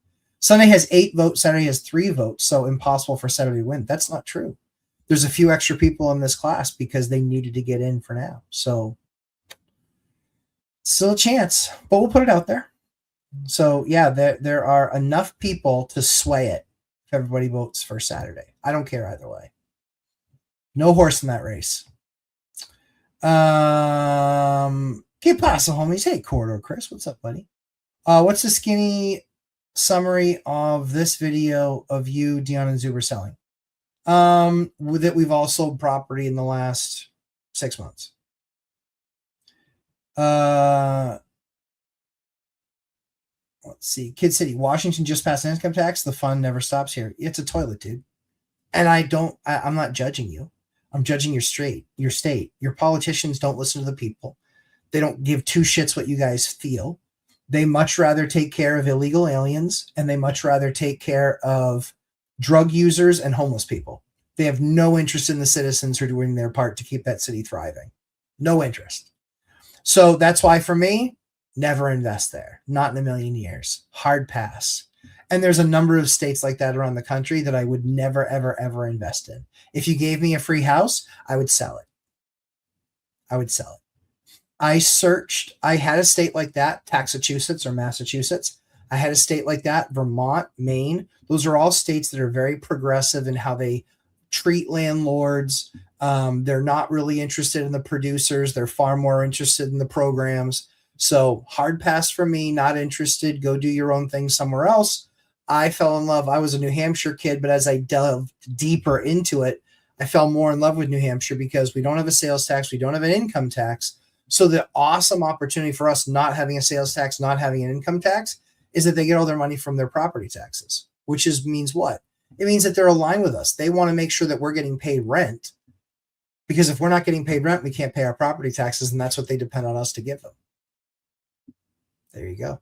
Sunday has 8 votes. Saturday has 3 votes. So impossible for Saturday to win. That's not true. There's a few extra people in this class because they needed to get in for now. So still a chance, but we'll put it out there. So yeah, there are enough people to sway it if everybody votes for Saturday. I don't care either way. No horse in that race. Que pasa, homies? Hey, Corridor Chris, what's up, buddy? What's the skinny summary of this video of you, Dion, and Zuber selling? With it, we've all sold property in the last 6 months. Let's see. Kid City, Washington just passed income tax. The fun never stops here. It's a toilet, dude. And I'm not judging you. I'm judging your state. Your politicians don't listen to the people. They don't give two shits what you guys feel. They much rather take care of illegal aliens and they much rather take care of drug users and homeless people. They have no interest in the citizens who are doing their part to keep that city thriving. No interest. So that's why for me, never invest there. Not in a million years. Hard pass. And there's a number of states like that around the country that I would never, ever, ever invest in. If you gave me a free house, I would sell it. I had a state like that, Massachusetts or Massachusetts. I had a state like that, Vermont, Maine. Those are all states that are very progressive in how they treat landlords. They're not really interested in the producers. They're far more interested in the programs. So hard pass for me, not interested. Go do your own thing somewhere else. I fell in love. I was a New Hampshire kid, but as I delved deeper into it, I fell more in love with New Hampshire because we don't have a sales tax. We don't have an income tax. So the awesome opportunity for us not having a sales tax, not having an income tax, is that they get all their money from their property taxes, which means what? It means that they're aligned with us. They want to make sure that we're getting paid rent, because if we're not getting paid rent, we can't pay our property taxes, and that's what they depend on us to give them. There you go.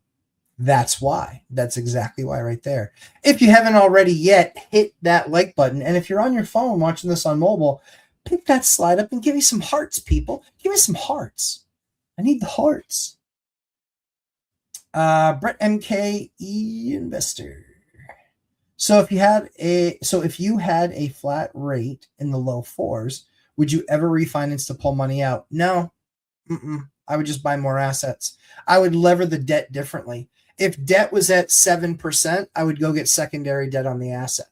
That's why. That's exactly why right there. If you haven't already yet, hit that like button. And if you're on your phone watching this on mobile, pick that slide up and give me some hearts, people. Give me some hearts. I need the hearts. Brett MKE Investor. So if you had a flat rate in the low 4s, would you ever refinance to pull money out? No. I would just buy more assets. I would lever the debt differently. If debt was at 7%, I would go get secondary debt on the asset.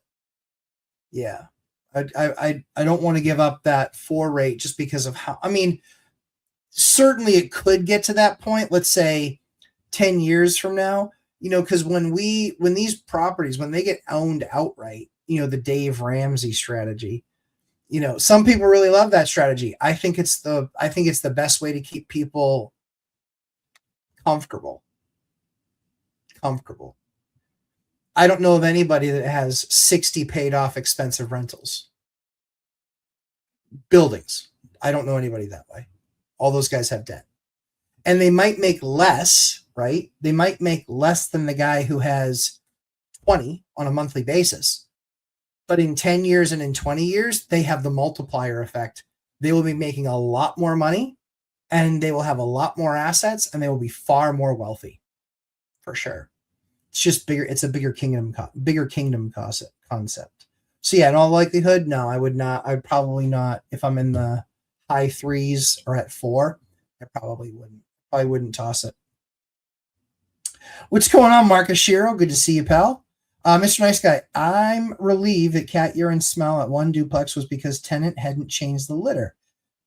Yeah. I don't want to give up that 4 rate just because of how, certainly it could get to that point. Let's say 10 years from now, because when these properties, when they get owned outright, the Dave Ramsey strategy, some people really love that strategy. I think it's the best way to keep people Comfortable. I don't know of anybody that has 60 paid off expensive rentals. Buildings. I don't know anybody that way. All those guys have debt. And they might make less, right? They might make less than the guy who has 20 on a monthly basis. But in 10 years and in 20 years, they have the multiplier effect. They will be making a lot more money, and they will have a lot more assets, and they will be far more wealthy, for sure. It's just bigger. It's a bigger kingdom concept. So yeah, in all likelihood, no, I would not. I'd probably not. If I'm in the high 3s or at 4, I probably wouldn't. Probably wouldn't toss it. What's going on, Marcus Shiro? Good to see you, pal. Mr. Nice Guy, I'm relieved that cat urine smell at one duplex was because tenant hadn't changed the litter.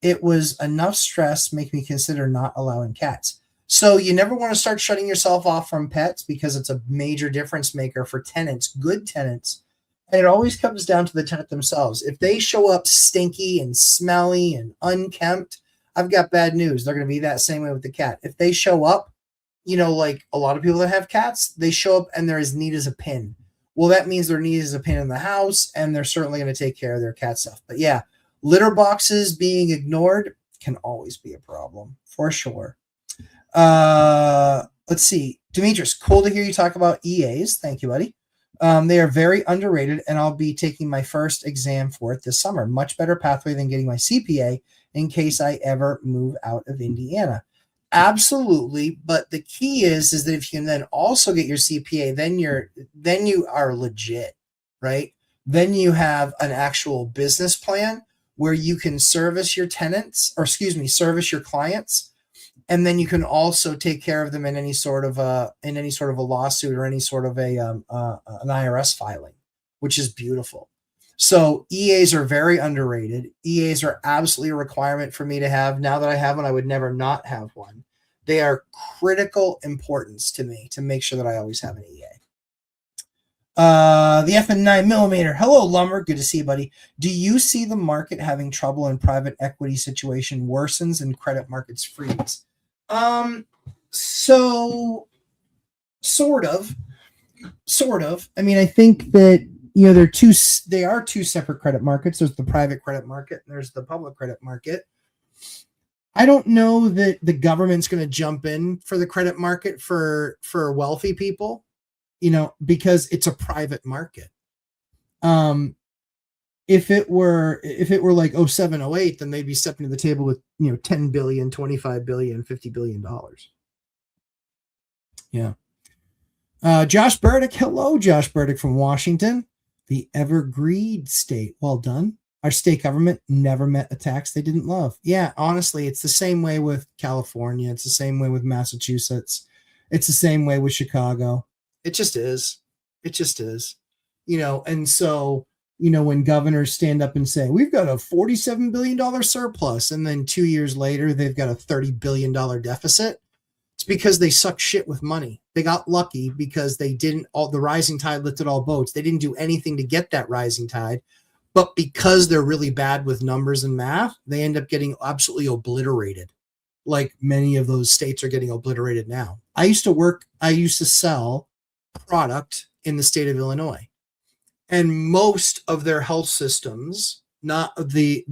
It was enough stress making me consider not allowing cats. So you never want to start shutting yourself off from pets because it's a major difference maker for tenants, good tenants. And it always comes down to the tenant themselves. If they show up stinky and smelly and unkempt, I've got bad news. They're going to be that same way with the cat. If they show up, like a lot of people that have cats, they show up and they're as neat as a pin. Well, that means they're neat as a pin in the house, and they're certainly going to take care of their cat stuff. But yeah, litter boxes being ignored can always be a problem, for sure. Let's see. Demetrius, cool to hear you talk about EAs. Thank you, buddy. They are very underrated, and I'll be taking my first exam for it this summer. Much better pathway than getting my CPA in case I ever move out of Indiana. Absolutely, but the key is that if you can then also get your CPA, then you are legit, right? Then you have an actual business plan where you can service your tenants, service your clients, and then you can also take care of them in any sort of a lawsuit or any sort of an IRS filing, which is beautiful. So EAs are very underrated. EAs are absolutely a requirement for me to have. Now that I have one, I would never not have one. They are critical importance to me to make sure that I always have an EA. The FN9 millimeter. Hello, Lumber. Good to see you, buddy. Do you see the market having trouble and private equity situation worsens and credit markets freeze? So sort of. I mean, I think that they are two separate credit markets. There's the private credit market and there's the public credit market. I don't know that the government's going to jump in for the credit market for wealthy people, because it's a private market. If it were like 07, 08, then they'd be stepping to the table with, 10 billion, 25 billion, $50 billion. Yeah. Josh Burdick. Hello, Josh Burdick from Washington, the Evergreen state. Well done. Our state government never met a tax they didn't love. Yeah, honestly, it's the same way with California. It's the same way with Massachusetts. It's the same way with Chicago. It just is. And so, when governors stand up and say, we've got a $47 billion surplus, and then 2 years later, they've got a $30 billion deficit, it's because they suck shit with money. They got lucky because the rising tide lifted all boats. They didn't do anything to get that rising tide. But because they're really bad with numbers and math, they end up getting absolutely obliterated. Like many of those states are getting obliterated now. I used to sell product in the state of Illinois. And most of their health systems, not the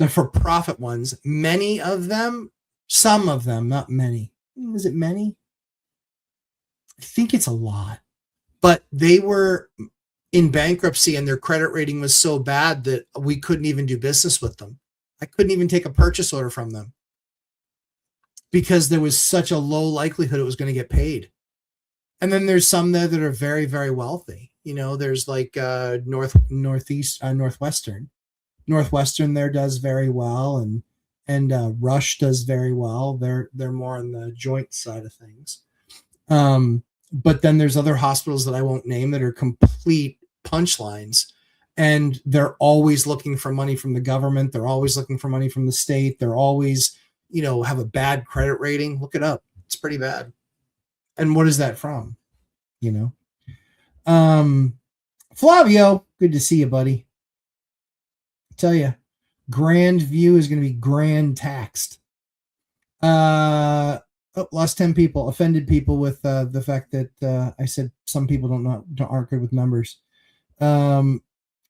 for-profit ones, some of them, not many. Is it many? I think it's a lot. But they were in bankruptcy and their credit rating was so bad that we couldn't even do business with them. I couldn't even take a purchase order from them because there was such a low likelihood it was going to get paid. And then there's some there that are very, very wealthy. There's like Northwestern. Northwestern there does very well, and Rush does very well. They're more on the joint side of things. But then there's other hospitals that I won't name that are complete punchlines, and they're always looking for money from the government. They're always looking for money from the state. They're always, have a bad credit rating. Look it up. It's pretty bad. And what is that from? Flavio, good to see you, buddy. I tell you, Grand View is going to be grand taxed. Lost 10 people. Offended people with the fact that I said some people aren't good with numbers.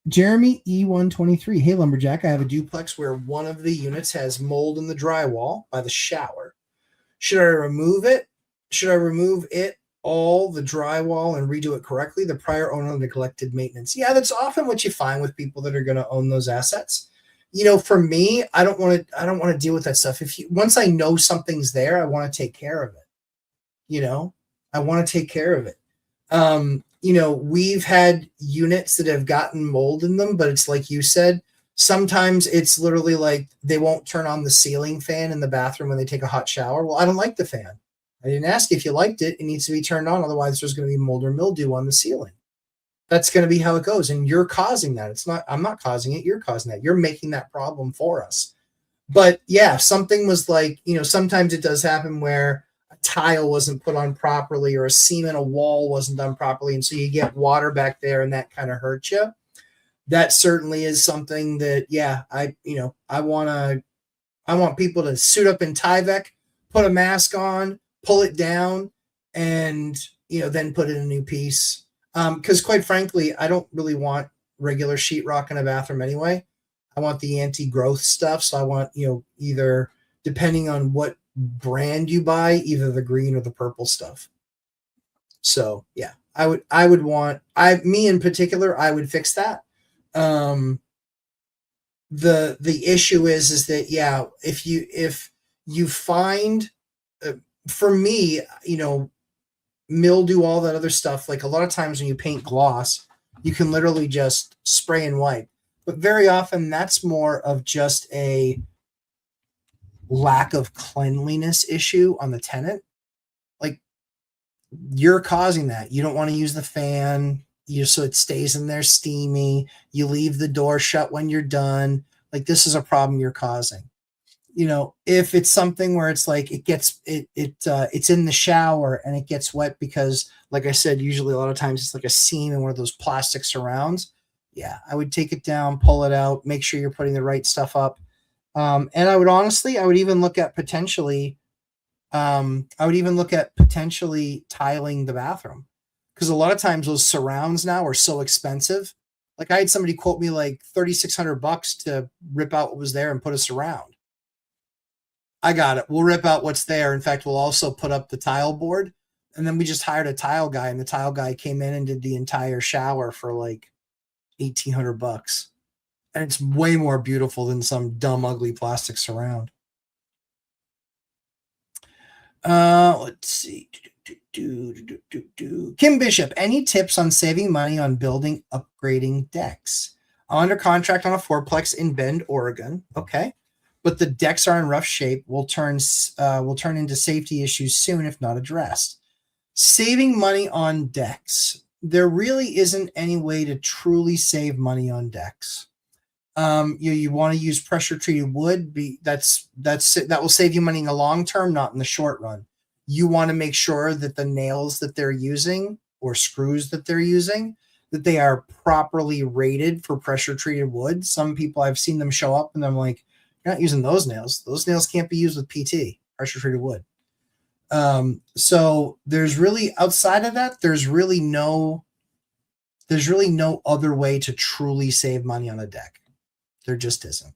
Jeremy E123. Hey, Lumberjack, I have a duplex where one of the units has mold in the drywall by the shower. Should I remove it? Should I remove it, all the drywall, and redo it correctly? The prior owner neglected maintenance. Yeah, that's often what you find with people that are going to own those assets. For me, I don't want to deal with that stuff. Once I know something's there, I want to take care of it. I want to take care of it. We've had units that have gotten mold in them, but it's like you said, sometimes it's literally like they won't turn on the ceiling fan in the bathroom when they take a hot shower. Well, I don't like the fan. I didn't ask if you liked it. It needs to be turned on. Otherwise, there's going to be mold or mildew on the ceiling. That's going to be how it goes. And you're causing that. I'm not causing it. You're causing that. You're making that problem for us. But yeah, something was like, sometimes it does happen where a tile wasn't put on properly or a seam in a wall wasn't done properly. And so you get water back there and that kind of hurts you. That certainly is something that, yeah, I want people to suit up in Tyvek, put a mask on, pull it down, and, then put in a new piece. Because quite frankly, I don't really want regular sheetrock in a bathroom anyway. I want the anti-growth stuff. So I want, either, depending on what brand you buy, either the green or the purple stuff. So yeah, me in particular, I would fix that. The issue is that, yeah, if you find, for me, mildew, all that other stuff, like a lot of times when you paint gloss, you can literally just spray and wipe. But very often that's more of just a lack of cleanliness issue on the tenant. Like, you're causing that. You don't want to use the fan, so it stays in there steamy. You leave the door shut when you're done. Like, this is a problem you're causing. If it's something where it's like it's in the shower and it gets wet because, like I said, usually a lot of times it's like a seam in one of those plastic surrounds. Yeah, I would take it down, pull it out, make sure you're putting the right stuff up. And I would even look at potentially tiling the bathroom, because a lot of times those surrounds now are so expensive. Like, I had somebody quote me like $3,600 to rip out what was there and put a surround. I got it. We'll rip out what's there. In fact, we'll also put up the tile board. And then we just hired a tile guy, and the tile guy came in and did the entire shower for like $1,800. And it's way more beautiful than some dumb, ugly plastic surround. Let's see. Kim Bishop, any tips on saving money on building upgrading decks? I'm under contract on a fourplex in Bend, Oregon. Okay. But the decks are in rough shape, will turn into safety issues soon if not addressed. Saving money on decks. There really isn't any way to truly save money on decks. You want to use pressure treated wood. That will save you money in the long term, not in the short run. You want to make sure that the nails that they're using or screws that they're using, that they are properly rated for pressure treated wood. Some people, I've seen them show up and I'm like, you're not using those nails. Those nails can't be used with PT, pressure treated wood. So there's really, outside of that, there's really no other way to truly save money on a deck. There just isn't.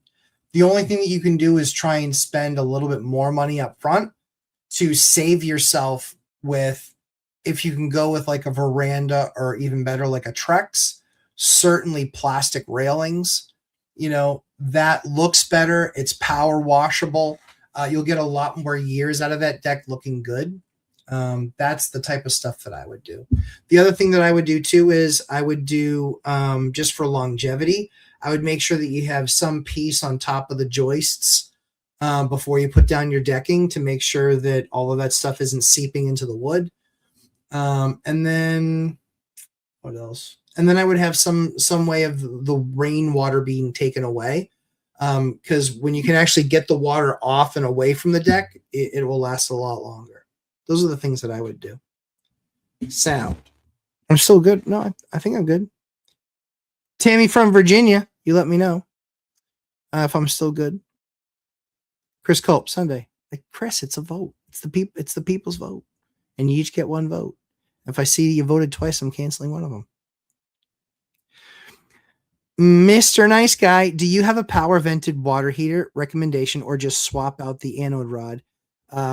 The only thing that you can do is try and spend a little bit more money up front to save yourself with, if you can go with like a veranda, or even better, like a Trex, certainly plastic railings, that looks better. It's power washable. You'll get a lot more years out of that deck looking good. That's the type of stuff that I would do. The other thing that I would do too is I would do, just for longevity, I would make sure that you have some piece on top of the joists before you put down your decking, to make sure that all of that stuff isn't seeping into the wood. And then what else? And then I would have some way of the rainwater being taken away. Because when you can actually get the water off and away from the deck, it will last a lot longer. Those are the things that I would do. Sound. I'm still good. No, I think I'm good. Tammy from Virginia, you let me know if I'm still good. Chris Culp, Sunday. Like, Chris, it's a vote. It's the people's vote. And you each get one vote. If I see you voted twice, I'm canceling one of them. Mr. Nice Guy, do you have a power vented water heater recommendation, or just swap out the anode rod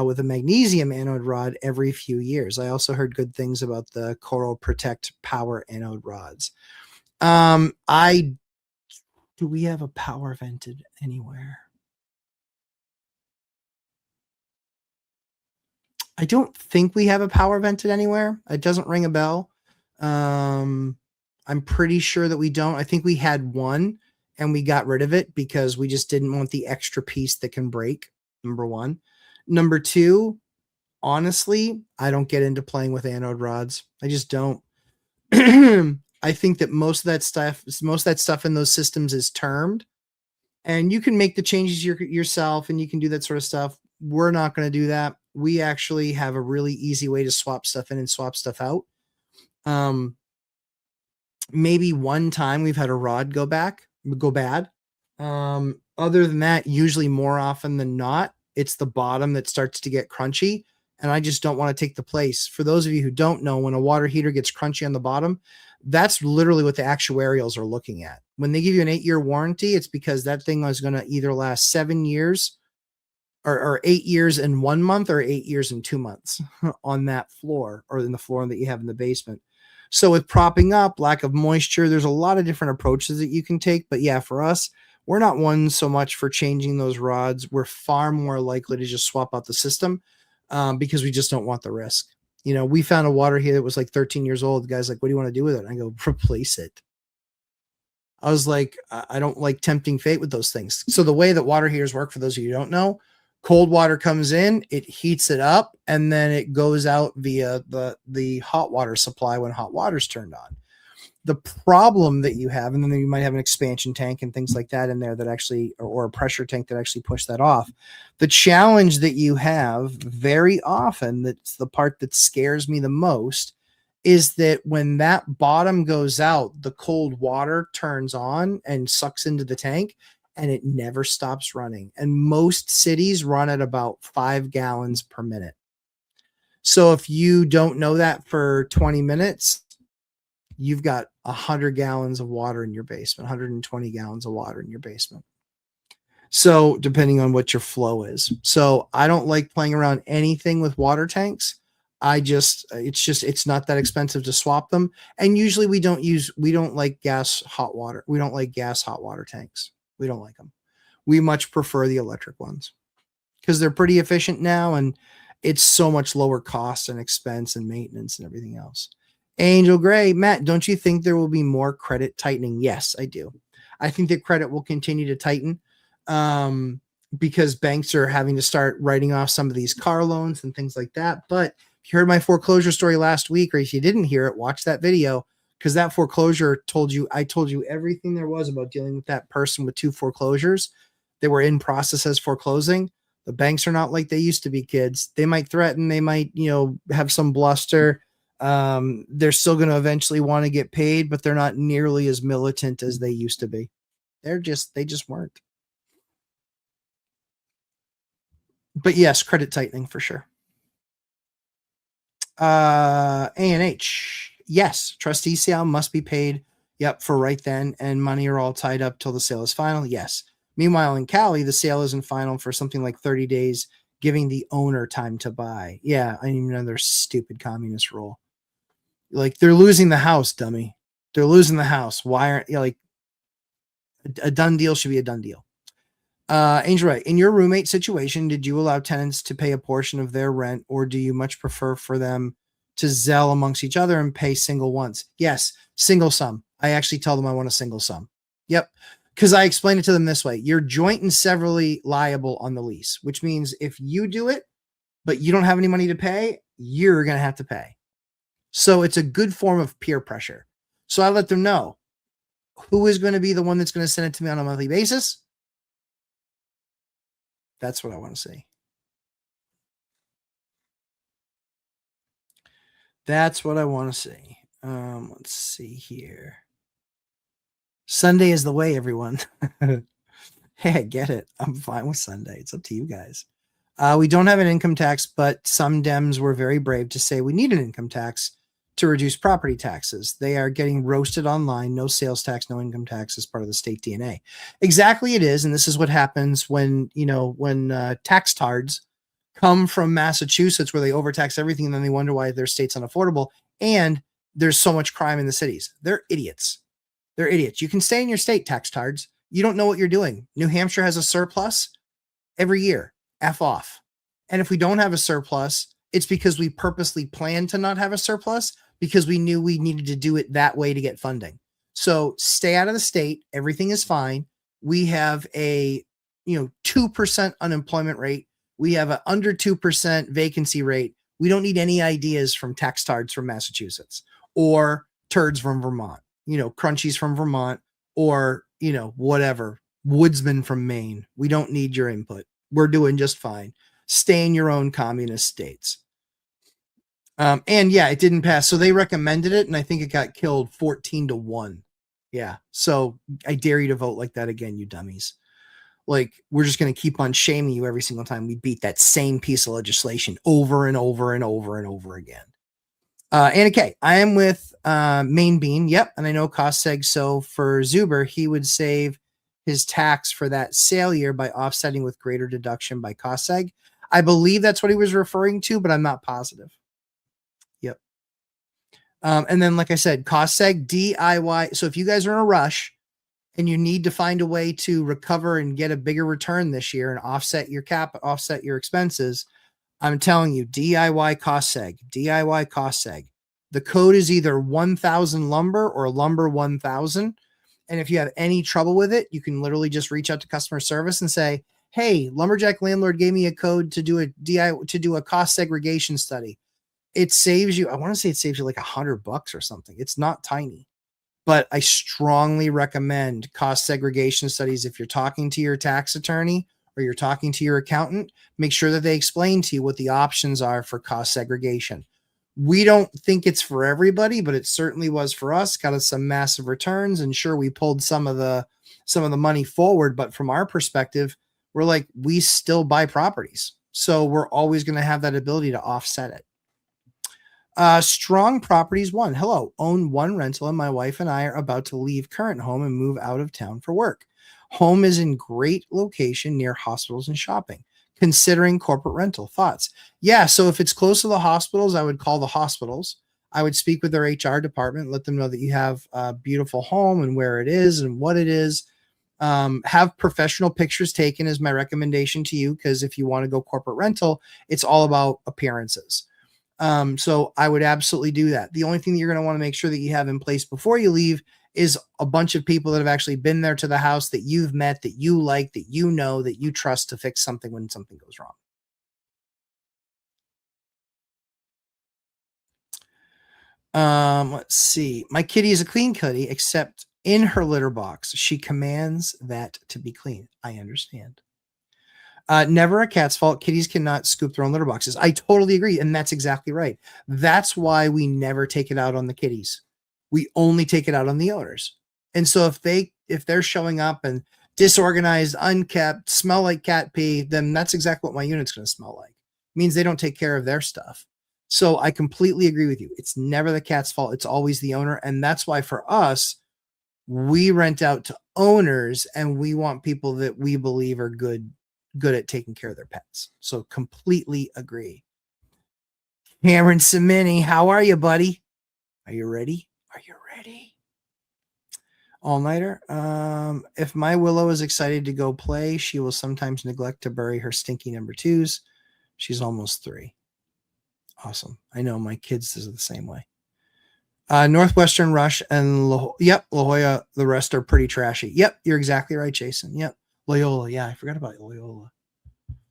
with a magnesium anode rod every few years? I also heard good things about the Coral Protect power anode rods. I do we have a power vented anywhere? I don't think we have a power vented anywhere. It doesn't ring a bell. I'm pretty sure that we don't. I think we had one and we got rid of it because we just didn't want the extra piece that can break. Number one. Number two, honestly, I don't get into playing with anode rods. I just don't. I think that most of that stuff in those systems is termed, and you can make the changes yourself and you can do that sort of stuff. We're not going to do that. We actually have a really easy way to swap stuff in and swap stuff out. Maybe one time we've had a rod go bad. Other than that, usually more often than not, it's the bottom that starts to get crunchy. And I just don't want to take the place. For those of you who don't know, when a water heater gets crunchy on the bottom, that's literally what the actuarials are looking at. When they give you an 8-year warranty, it's because that thing is going to either last 7 years or 8 years in 1 month or 8 years in 2 months on that floor, or in the floor that you have in the basement. So with propping up, lack of moisture, there's a lot of different approaches that you can take. But yeah, for us, we're not one so much for changing those rods. We're far more likely to just swap out the system because we just don't want the risk. You know, we found a water heater that was like 13 years old. The guy's like, what do you want to do with it? And I go, replace it. I was like, I don't like tempting fate with those things. So the way that water heaters work, for those of you who don't know, cold water comes in, it heats it up, and then it goes out via the hot water supply when hot water's turned on. The problem that you have, and then you might have an expansion tank and things like that in there that actually, or a pressure tank that actually push that off. The challenge that you have very often, that's the part that scares me the most, is that when that bottom goes out, the cold water turns on and sucks into the tank, and it never stops running. And most cities run at about 5 gallons per minute. So if you don't know that for 20 minutes, you've got 100 gallons of water in your basement, 120 gallons of water in your basement. So depending on what your flow is. So I don't like playing around anything with water tanks. It's not that expensive to swap them. And usually we don't like gas hot water. We don't like gas hot water tanks. We don't like them. We much prefer the electric ones because they're pretty efficient now, and it's so much lower cost and expense and maintenance and everything else. Angel Gray, Matt, don't you think there will be more credit tightening? Yes, I do. I think that credit will continue to tighten because banks are having to start writing off some of these car loans and things like that. But if you heard my foreclosure story last week, or if you didn't hear it, watch that video, because that foreclosure I told you everything there was about dealing with that person with 2 foreclosures. They were in process as foreclosing. The banks are not like they used to be, kids. They might threaten, they might, have some bluster. They're still going to eventually want to get paid, but they're not nearly as militant as they used to be. They just weren't. But yes, credit tightening for sure. A&H. Yes, trustee sale must be paid. Yep, for right then, and money are all tied up till the sale is final. Yes. Meanwhile, in Cali, the sale isn't final for something like 30 days, giving the owner time to buy. Yeah, I didn't even know their stupid communist rule. Like, they're losing the house, dummy. They're losing the house. Why aren't you like a done deal should be a done deal? Angel Ray, in your roommate situation, did you allow tenants to pay a portion of their rent, or do you much prefer for them to Zelle amongst each other and pay single once? Yes, single sum. I actually tell them I want a single sum. Yep. Because I explain it to them this way. You're joint and severally liable on the lease, which means if you do it, but you don't have any money to pay, you're going to have to pay. So it's a good form of peer pressure. So I let them know who is going to be the one that's going to send it to me on a monthly basis. That's what I want to see. That's what I want to see. Let's see here. Sunday is the way, everyone. Hey, I get it. I'm fine with Sunday. It's up to you guys. We don't have an income tax, but some Dems were very brave to say we need an income tax to reduce property taxes. They are getting roasted online. No sales tax, no income tax as part of the state DNA. Exactly, it is, and this is what happens when tax tards come from Massachusetts, where they overtax everything, and then they wonder why their state's unaffordable. And there's so much crime in the cities. They're idiots. They're idiots. You can stay in your state, tax tards. You don't know what you're doing. New Hampshire has a surplus every year. F off. And if we don't have a surplus, it's because we purposely planned to not have a surplus because we knew we needed to do it that way to get funding. So stay out of the state. Everything is fine. We have a 2% unemployment rate. We have an under 2% vacancy rate. We don't need any ideas from tax tards from Massachusetts or turds from Vermont, crunchies from Vermont, or, whatever, woodsmen from Maine. We don't need your input. We're doing just fine. Stay in your own communist states. And yeah, it didn't pass. So they recommended it, and I think it got killed 14-1. Yeah. So I dare you to vote like that again, you dummies. Like, we're just going to keep on shaming you every single time we beat that same piece of legislation over and over and over and over again. And okay, I am with Main Bean. Yep. And I know cost seg. So for Zuber, he would save his tax for that sale year by offsetting with greater deduction by cost seg. I believe that's what he was referring to, but I'm not positive. Yep. And then, like I said, cost seg, DIY. So if you guys are in a rush and you need to find a way to recover and get a bigger return this year and offset your expenses, I'm telling you, DIY cost seg, DIY cost seg. The code is either 1000 lumber or lumber 1000. And if you have any trouble with it, you can literally just reach out to customer service and say, hey, Lumberjack landlord gave me a code to do a cost segregation study. It saves you, I want to say it saves you like $100 or something. It's not tiny, but I strongly recommend cost segregation studies. If you're talking to your tax attorney or you're talking to your accountant, make sure that they explain to you what the options are for cost segregation. We don't think it's for everybody, but it certainly was for us. Got us some massive returns, and sure, we pulled some of the money forward. But from our perspective, we're like, we still buy properties, so we're always going to have that ability to offset it. Strong Properties One. Hello, own one rental, and my wife and I are about to leave current home and move out of town for work. Home is in great location near hospitals and shopping. Considering corporate rental. Thoughts? Yeah, so if it's close to the hospitals, I would call the hospitals. I would speak with their HR department, let them know that you have a beautiful home and where it is and what it is. Have professional pictures taken is my recommendation to you, because if you want to go corporate rental, it's all about appearances. So I would absolutely do that. The only thing that you're going to want to make sure that you have in place before you leave is a bunch of people that have actually been there to the house that you've met, that you like, that you know, that you trust to fix something when something goes wrong. Let's see. My kitty is a clean kitty, except in her litter box. She commands that to be clean. I understand. Never a cat's fault. Kitties cannot scoop their own litter boxes. I totally agree. And that's exactly right. That's why we never take it out on the kitties. We only take it out on the owners. And so if they're showing up and disorganized, unkept, smell like cat pee, then that's exactly what my unit's going to smell like. It means they don't take care of their stuff. So I completely agree with you. It's never the cat's fault. It's always the owner. And that's why for us, we rent out to owners, and we want people that we believe are good at taking care of their pets. So completely agree. Cameron Semini, how are you, buddy? Are you ready? Are you ready? All-nighter. If my Willow is excited to go play, she will sometimes neglect to bury her stinky number twos. She's almost 3. Awesome. I know my kids is the same way. Northwestern Rush and La Jolla, the rest are pretty trashy. Yep, you're exactly right, Jason. Yep. Loyola. Yeah, I forgot about Loyola.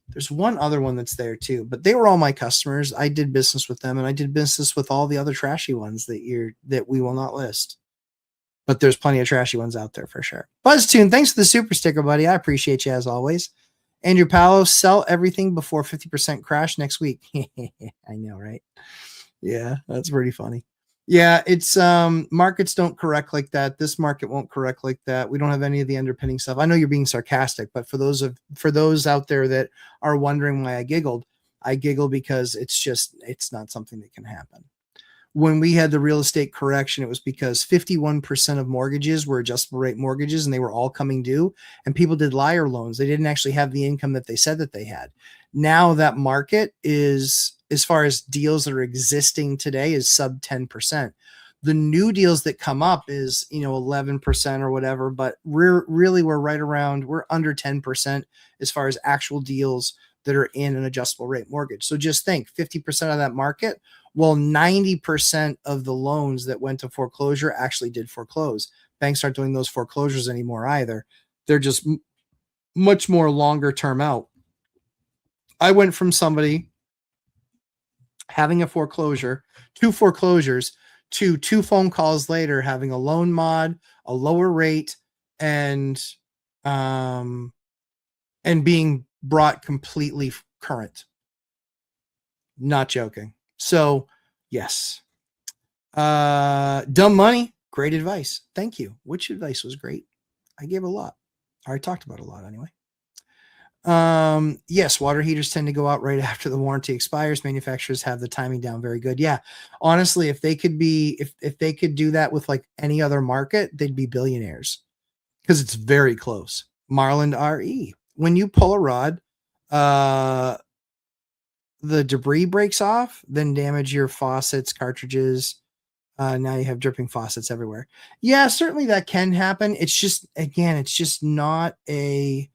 There's one other one that's there too, but they were all my customers. I did business with them, and I did business with all the other trashy ones that we will not list. But there's plenty of trashy ones out there for sure. BuzzTune, thanks for the super sticker, buddy. I appreciate you as always. Andrew Palo, sell everything before 50% crash next week. I know, right? Yeah, that's pretty funny. Yeah, it's markets don't correct like that. This market won't correct like that. We don't have any of the underpinning stuff. I know you're being sarcastic, but for those out there that are wondering why I giggle because it's not something that can happen. When we had the real estate correction, it was because 51% of mortgages were adjustable rate mortgages and they were all coming due, and people did liar loans. They didn't actually have the income that they said that they had. Now that market is, as far as deals that are existing today, is sub 10%. The new deals that come up is, 11% or whatever, but we're under 10% as far as actual deals that are in an adjustable rate mortgage. So just think 50% of that market, well, 90% of the loans that went to foreclosure actually did foreclose. Banks aren't doing those foreclosures anymore either. They're just much more longer term out. I went from somebody having a foreclosure, two foreclosures, to two phone calls later having a loan mod, a lower rate, and um and being brought completely current. Not joking. So, yes. Dumb money, great advice. Thank you. Which advice was great? I gave a lot. I talked about a lot anyway. Yes, water heaters tend to go out right after the warranty expires. Manufacturers have the timing down very good. Yeah. Honestly, if they could be if they could do that with like any other market, they'd be billionaires because it's very close. Marlin RE. When you pull a rod, the debris breaks off, then damage your faucets, cartridges. Now you have dripping faucets everywhere. Yeah, certainly that can happen. It's just, again, it's not a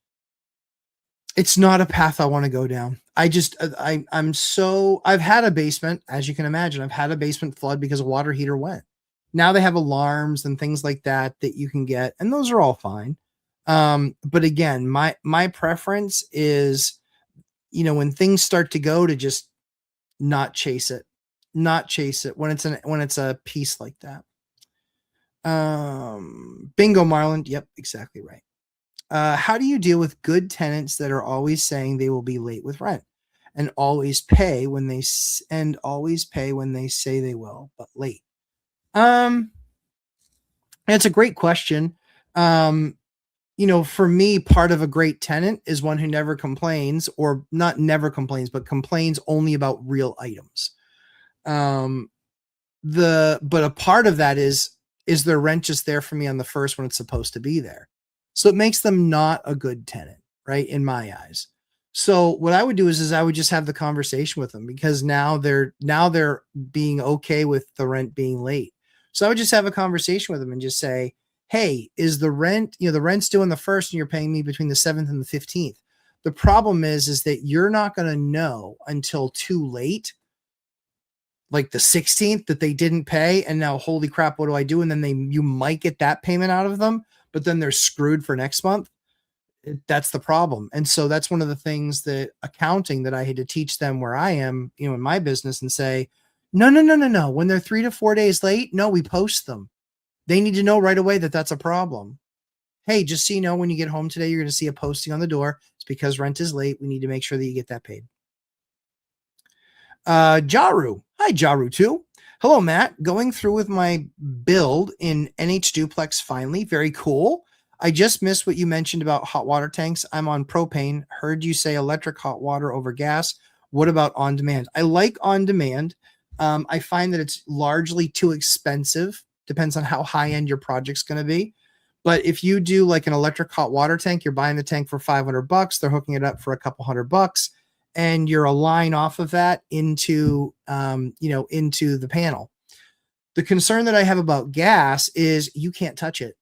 path I want to go down. I've had a basement, as you can imagine, I've had a basement flood because a water heater went. Now they have alarms and things like that that you can get, and those are all fine. But again, my preference is, when things start to go, to just not chase it, when it's a piece like that. Bingo, Marlon. Yep, exactly right. How do you deal with good tenants that are always saying they will be late with rent and always pay when they say they will, but late? It's a great question. For me, part of a great tenant is one who never complains, or not never complains, but complains only about real items. But a part of that is their rent just there for me on the first when it's supposed to be there? So it makes them not a good tenant, right? In my eyes. So what I would do is I would just have the conversation with them, because now they're being okay with the rent being late. So I would just have a conversation with them and just say, hey, is the rent's due on the first and you're paying me between the 7th and the 15th. The problem is that you're not going to know until too late, like the 16th, that they didn't pay, and now holy crap, what do I do? And then you might get that payment out of them, but then they're screwed for next month. That's the problem. And so that's one of the things that accounting that I had to teach them where I am, in my business, and say, no, no, no, no, no. When they're 3 to 4 days late, no, we post them. They need to know right away that that's a problem. Hey, just so you know, when you get home today, you're going to see a posting on the door. It's because rent is late. We need to make sure that you get that paid. Jaru. Hi, Jaru too. Hello, Matt. Going through with my build in NH Duplex finally. Very cool. I just missed what you mentioned about hot water tanks. I'm on propane. Heard you say electric hot water over gas. What about on demand? I like on demand. I find that it's largely too expensive. Depends on how high end your project's going to be. But if you do like an electric hot water tank, you're buying the tank for $500. They're hooking it up for a couple $100, and you're a line off of that into the panel. The concern that I have about gas is you can't touch it.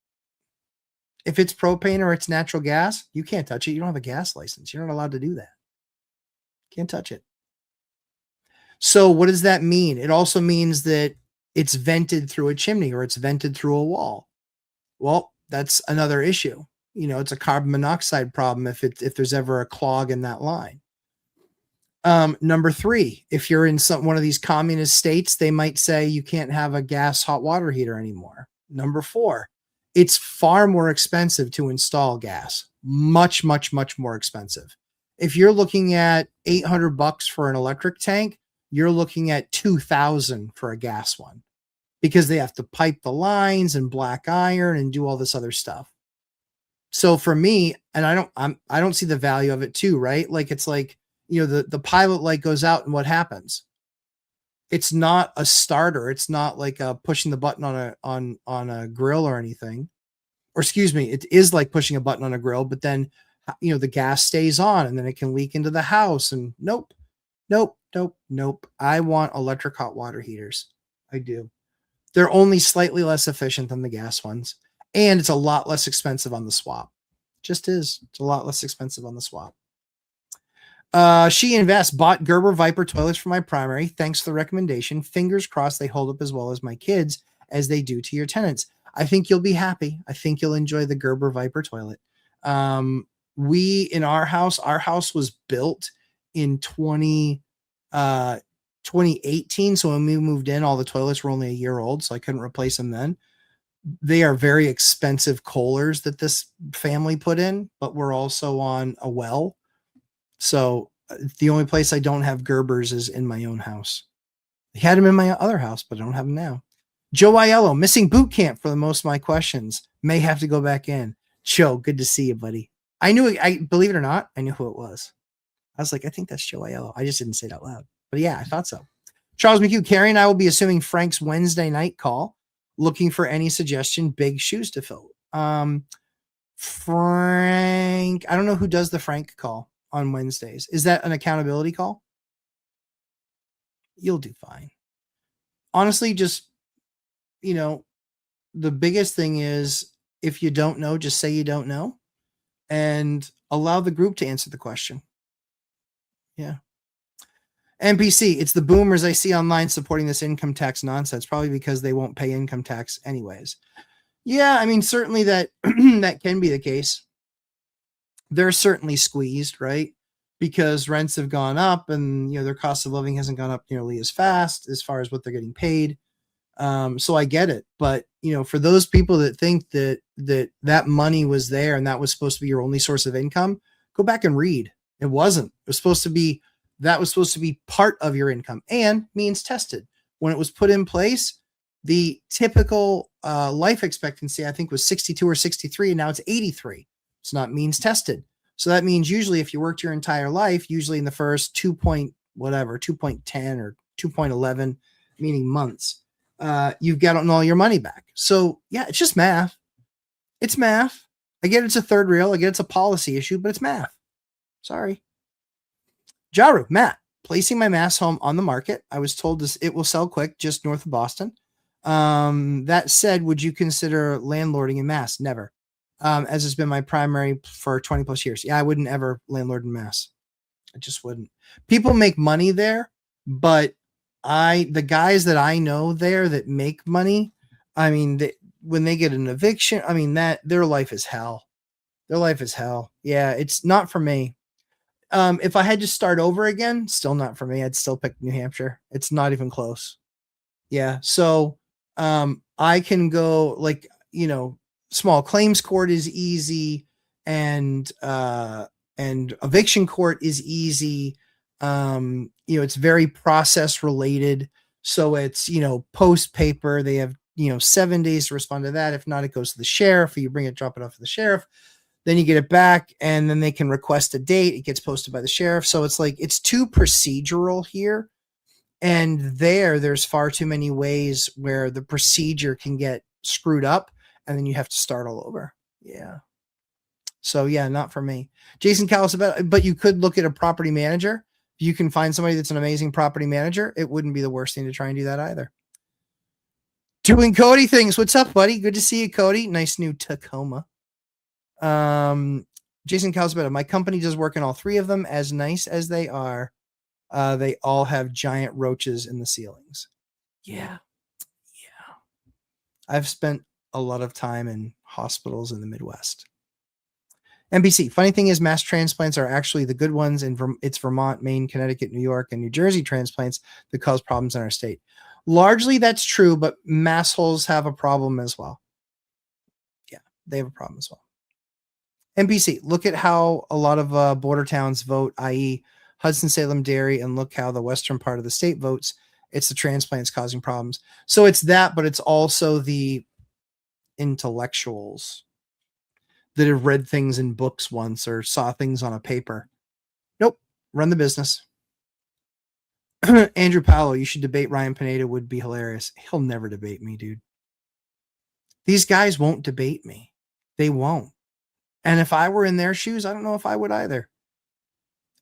If it's propane or it's natural gas, you can't touch it. You don't have a gas license. You're not allowed to do that. Can't touch it. So what does that mean? It also means that it's vented through a chimney or it's vented through a wall. Well, that's another issue. It's a carbon monoxide problem if there's ever a clog in that line. Number 3, if you're in one of these communist states, they might say you can't have a gas hot water heater anymore. Number 4, it's far more expensive to install gas. Much, much, much more expensive. If you're looking at $800 for an electric tank, you're looking at $2,000 for a gas one. because they have to pipe the lines and black iron and do all this other stuff. So for me, and I don't see the value of it too, right? Like it's like, the pilot light goes out and what happens? It's not a starter. It's not like pushing the button on a grill or anything. Or excuse me, it is like pushing a button on a grill, but then the gas stays on and then it can leak into the house. And nope, nope, nope, nope. I want electric hot water heaters. I do. They're only slightly less efficient than the gas ones. And it's a lot less expensive on the swap. Just is. It's a lot less expensive on the swap. She Invests bought Gerber Viper toilets for my primary. Thanks for the recommendation. Fingers crossed they hold up as well as my kids as they do to your tenants. I think you'll be happy. I think you'll enjoy the Gerber Viper toilet. In our house was built in 2018. So when we moved in, all the toilets were only a year old, so I couldn't replace them then. They are very expensive Kohlers that this family put in, but we're also on a well. So the only place I don't have Gerbers is in my own house. I had them in my other house, but I don't have them now. Joe Aiello, missing boot camp for the most of my questions. May have to go back in. Joe, good to see you, buddy. I believe it or not, I knew who it was. I was like, I think that's Joe Aiello. I just didn't say it out loud. But yeah, I thought so. Charles McHugh, Carrie and I will be assuming Frank's Wednesday night call. Looking for any suggestion, big shoes to fill. Frank, I don't know who does the Frank call on Wednesdays. Is that an accountability call? You'll do fine. Honestly, just, the biggest thing is if you don't know, just say you don't know and allow the group to answer the question. Yeah. NPC, it's the boomers I see online supporting this income tax nonsense, probably because they won't pay income tax anyways. Yeah, I mean, certainly that that can be the case. They're certainly squeezed, right? Because rents have gone up and their cost of living hasn't gone up nearly as fast as far as what they're getting paid. So I get it. But for those people that think that money was there and that was supposed to be your only source of income, go back and read. It wasn't. It was supposed to be part of your income and means tested. When it was put in place, the typical life expectancy, I think, was 62 or 63, and now it's 83. It's not means tested. So that means usually if you worked your entire life, usually in the first 2.10 or 2.11, meaning months, you've gotten all your money back. So yeah, it's just math. It's math. I get it's a third rail. I get it's a policy issue, but it's math. Sorry. Jaru, Matt, placing my Mass home on the market. I was told it will sell quick just north of Boston. That said, would you consider landlording in Mass? Never. As has been my primary for 20 plus years. Yeah, I wouldn't ever landlord in Mass. I just wouldn't. People make money there, but the guys that I know there that make money, I mean, when they get an eviction, I mean, their life is hell. Their life is hell. Yeah, it's not for me. If I had to start over again, still not for me. I'd still pick New Hampshire. It's not even close. Yeah. So I can go small claims court is easy and eviction court is easy. It's very process related. So it's, post paper. They have, 7 days to respond to that. If not, it goes to the sheriff, or you drop it off to the sheriff. Then you get it back and then they can request a date. It gets posted by the sheriff. So it's like, it's too procedural here. And there's far too many ways where the procedure can get screwed up and then you have to start all over. Yeah. So yeah, not for me. Jason Callis, but you could look at a property manager. If you can find somebody that's an amazing property manager, it wouldn't be the worst thing to try and do that either. Doing Cody things. What's up, buddy? Good to see you, Cody. Nice new Tacoma. Jason Calzabetta, my company does work in all three of them. As nice as they are, they all have giant roaches in the ceilings. Yeah. I've spent a lot of time in hospitals in the Midwest. NBC, funny thing is mass transplants are actually the good ones in it's Vermont, Maine, Connecticut, New York, and New Jersey transplants that cause problems in our state. Largely that's true, but mass holes have a problem as well. Yeah, they have a problem as well. NBC, look at how a lot of border towns vote, i.e. Hudson-Salem Dairy, and look how the western part of the state votes. It's the transplants causing problems. So it's that, but it's also the intellectuals that have read things in books once or saw things on a paper. Nope. Run the business. Andrew Powell, you should debate Ryan Pineda, would be hilarious. He'll never debate me, dude. These guys won't debate me. They won't. And if I were in their shoes, I don't know if I would either.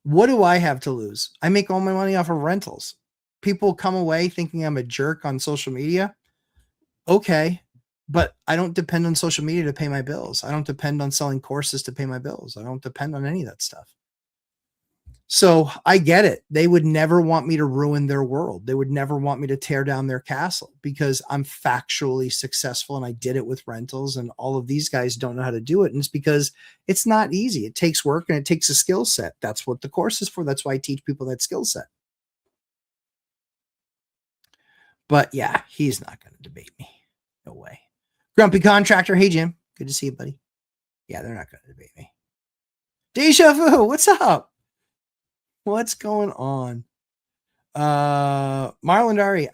What do I have to lose? I make all my money off of rentals. People come away thinking I'm a jerk on social media. Okay. But I don't depend on social media to pay my bills. I don't depend on selling courses to pay my bills. I don't depend on any of that stuff. So I get it. They would never want me to ruin their world. They would never want me to tear down their castle because I'm factually successful and I did it with rentals, and all of these guys don't know how to do it. And it's because it's not easy. It takes work and it takes a skill set. That's what the course is for. That's why I teach people that skill set. But yeah, he's not going to debate me. No way. Grumpy Contractor. Hey, Jim. Good to see you, buddy. Yeah, they're not going to debate me. Deja Vu. What's up? What's going on? Marlon Dari,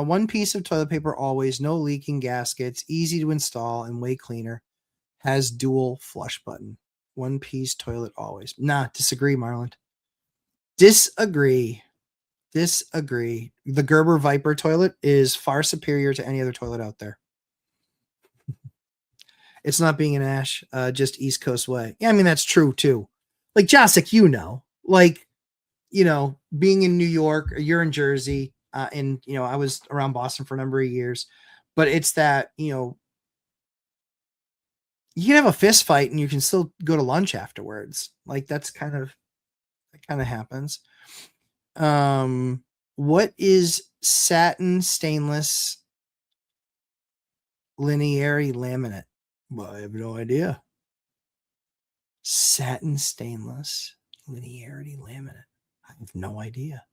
one piece of toilet paper always, no leaking gaskets, easy to install and way cleaner. Has dual flush button. One piece toilet always. Nah, disagree, Marlon. Disagree. The Gerber Viper toilet is far superior to any other toilet out there. It's not being an Ash, just East Coast way. Yeah, I mean, that's true too. Like Jacek, like, being in New York, or you're in Jersey, and, I was around Boston for a number of years, but it's that, you can have a fist fight and you can still go to lunch afterwards. Like that kind of happens. What is satin stainless linear laminate? Well, I have no idea. Satin stainless linearity laminate. I have no idea.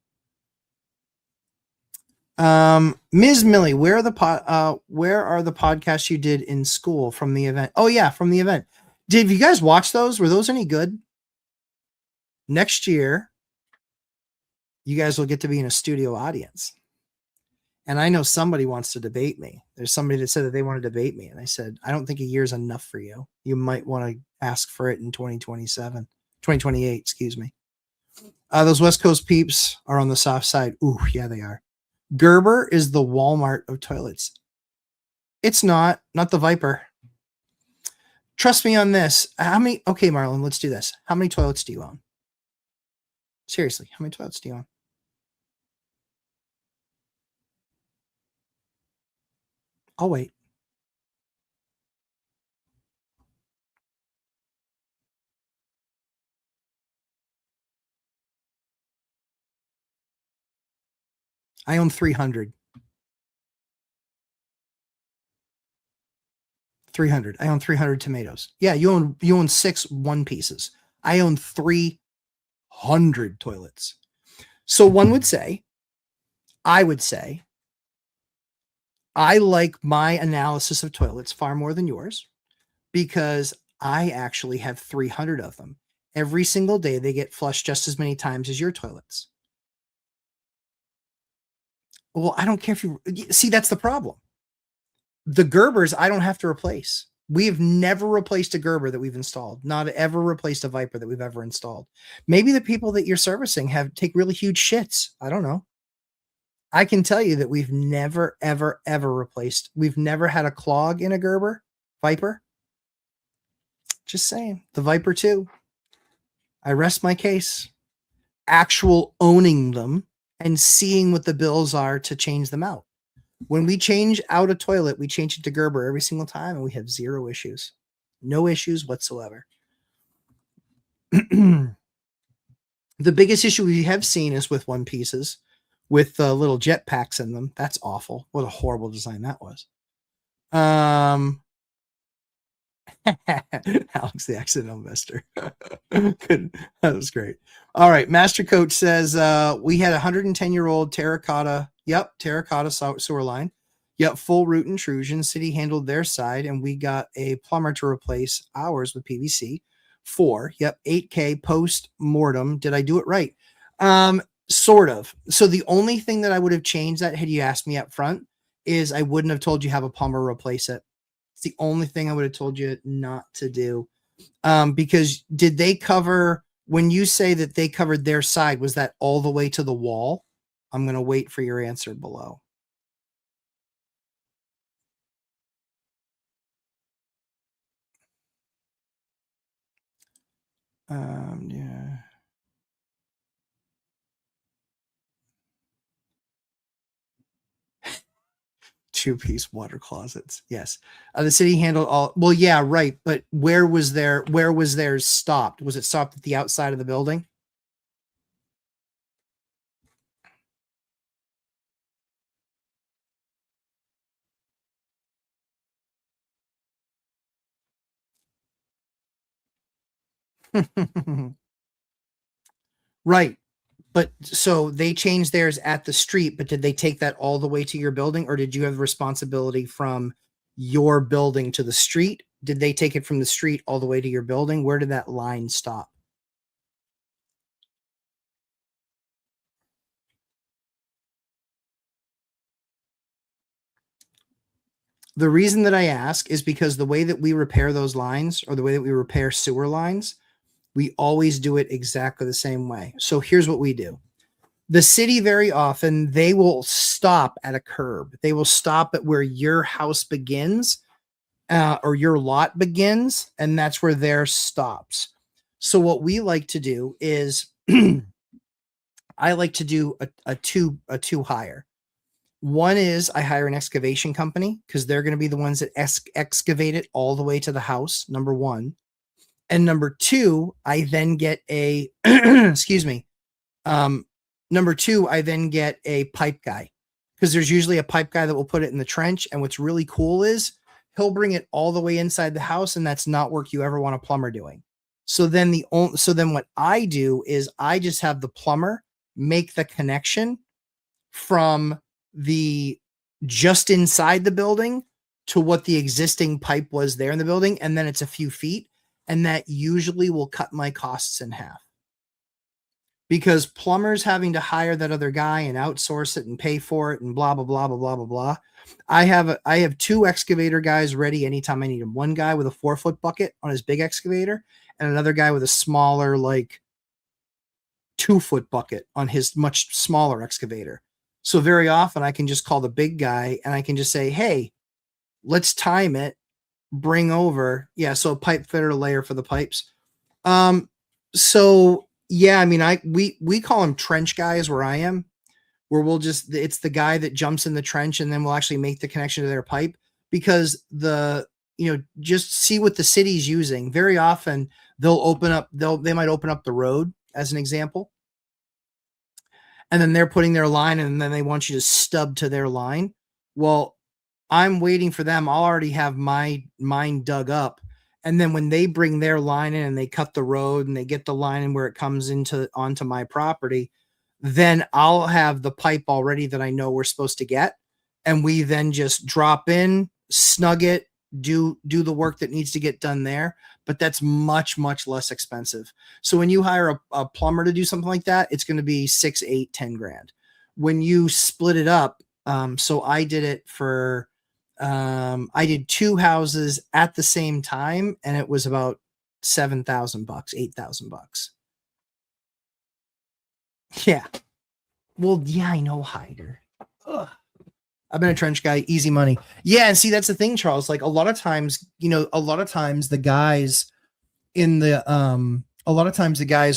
Ms. Millie, where are the podcasts you did in school from the event? Oh yeah, from the event. Did you guys watch those? Were those any good? Next year, you guys will get to be in a studio audience. And I know somebody wants to debate me. There's somebody that said that they want to debate me. And I said, I don't think a year's enough for you. You might want to ask for it in 2028, excuse me. Those West Coast peeps are on the soft side. Ooh, yeah, they are. Gerber is the Walmart of toilets. It's not the Viper. Trust me on this. Okay, Marlon, let's do this. How many toilets do you own? Seriously, how many toilets do you own? I'll wait. I own 300. 300. I own 300 tomatoes. Yeah, you own 6 one pieces. I own 300 toilets. So I would say, I like my analysis of toilets far more than yours because I actually have 300 of them. Every single day, they get flushed just as many times as your toilets. Well, I don't care if you see, that's the problem. The Gerbers, I don't have to replace. We have never replaced a Gerber that we've installed, not ever replaced a Viper that we've ever installed. Maybe the people that you're servicing take really huge shits. I don't know. I can tell you that we've never, ever, ever replaced. We've never had a clog in a Viper. Just saying. The Viper 2. I rest my case. Actual owning them and seeing what the bills are to change them out. When we change out a toilet, we change it to Gerber every single time, and we have 0 issues. No issues whatsoever. The biggest issue we have seen is with one pieces with little jet packs in them. That's awful. What a horrible design that was. Alex, the accidental investor. Good. That was great. All right. Master Coach says we had a 110-year-old terracotta. Yep. Terracotta sewer line. Yep. Full root intrusion. City handled their side, and we got a plumber to replace ours with PVC. 4. Yep. $8K post mortem. Did I do it right? Sort of. So the only thing that I would have changed that had you asked me up front is I wouldn't have told you have a plumber replace it. It's the only thing I would have told you not to do. Because did they cover, when you say that they covered their side, was that all the way to the wall? I'm going to wait for your answer below. Yeah. Two-piece water closets. Yes. The city handled all, well, yeah, right. But where was theirs stopped? Was it stopped at the outside of the building? Right. But so they changed theirs at the street, but did they take that all the way to your building, or did you have responsibility from your building to the street? Did they take it from the street all the way to your building? Where did that line stop? The reason that I ask is because the way that we repair those lines, or the way that we repair sewer lines, we always do it exactly the same way. So here's what we do. The city, very often, they will stop at a curb. They will stop at where your house begins, or your lot begins, and that's where theirs stops. So what we like to do is I like to do a two hire. One is I hire an excavation company because they're going to be the ones that excavate it all the way to the house, number one. And number two, I then get a excuse me. Number two, I then get a pipe guy, because there's usually a pipe guy that will put it in the trench. And what's really cool is he'll bring it all the way inside the house, and that's not work you ever want a plumber doing. So then what I do is I just have the plumber make the connection from the just inside the building to what the existing pipe was there in the building, and then it's a few feet, and that usually will cut my costs in half. Because plumbers having to hire that other guy and outsource it and pay for it and blah blah blah blah blah blah blah. I have two excavator guys ready anytime I need them. One guy with a 4-foot bucket on his big excavator, and another guy with a smaller, like 2-foot bucket on his much smaller excavator. So very often I can just call the big guy and I can just say, hey, let's time it, bring over. Yeah, so a pipe fitter layer for the pipes. So yeah, I mean, we call them trench guys where I am, where it's the guy that jumps in the trench and then we'll actually make the connection to their pipe, because just see what the city's using. Very often they might open up the road as an example, and then they're putting their line, and then they want you to stub to their line. Well, I'm waiting for them. I'll already have mine dug up. And then when they bring their line in and they cut the road and they get the line in where it comes onto my property, then I'll have the pipe already that I know we're supposed to get. And we then just drop in, snug it, do the work that needs to get done there. But that's much, much less expensive. So when you hire a plumber to do something like that, it's going to be 6, 8, 10 grand. When you split it up, so I did it for, I did 2 houses at the same time, and it was about $7,000, $8,000. Yeah. Well, yeah, I know, Hyder. Ugh. I've been a trench guy, easy money. Yeah, and see, that's the thing, Charles. Like a lot of times the guys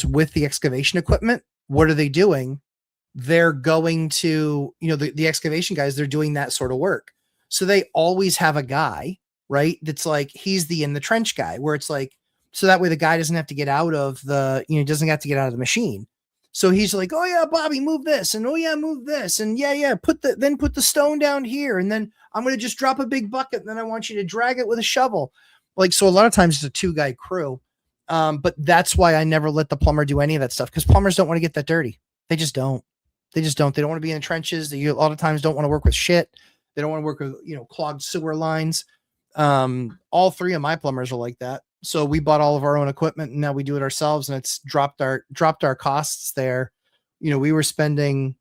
with the excavation equipment, what are they doing? They're going to, the excavation guys, they're doing that sort of work. So they always have a guy, right? That's like, he's the in the trench guy, where it's like, so that way the guy doesn't have to get out of doesn't have to get out of the machine. So he's like, oh yeah, Bobby, move this. And oh yeah, move this. And yeah, put the stone down here. And then I'm going to just drop a big bucket. And then I want you to drag it with a shovel. Like, so a lot of times it's a 2-guy crew. But that's why I never let the plumber do any of that stuff, because plumbers don't want to get that dirty. They just don't. They don't want to be in the trenches. They a lot of times don't want to work with shit. They don't want to work with, clogged sewer lines. All 3 of my plumbers are like that. So we bought all of our own equipment, and now we do it ourselves, and it's dropped our costs there we were spending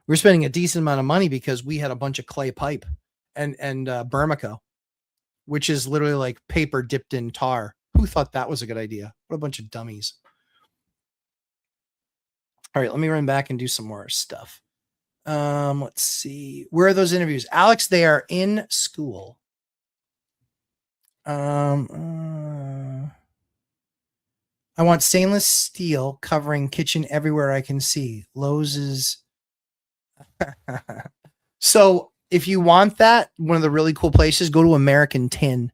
a decent amount of money because we had a bunch of clay pipe and Bermico, which is literally like paper dipped in tar. Who thought that was a good idea? What a bunch of dummies. All right, let me run back and do some more stuff. Let's see. Where are those interviews? Alex, they are in school. I want stainless steel covering kitchen everywhere I can see. Lowe's is so if you want that, one of the really cool places, go to American Tin.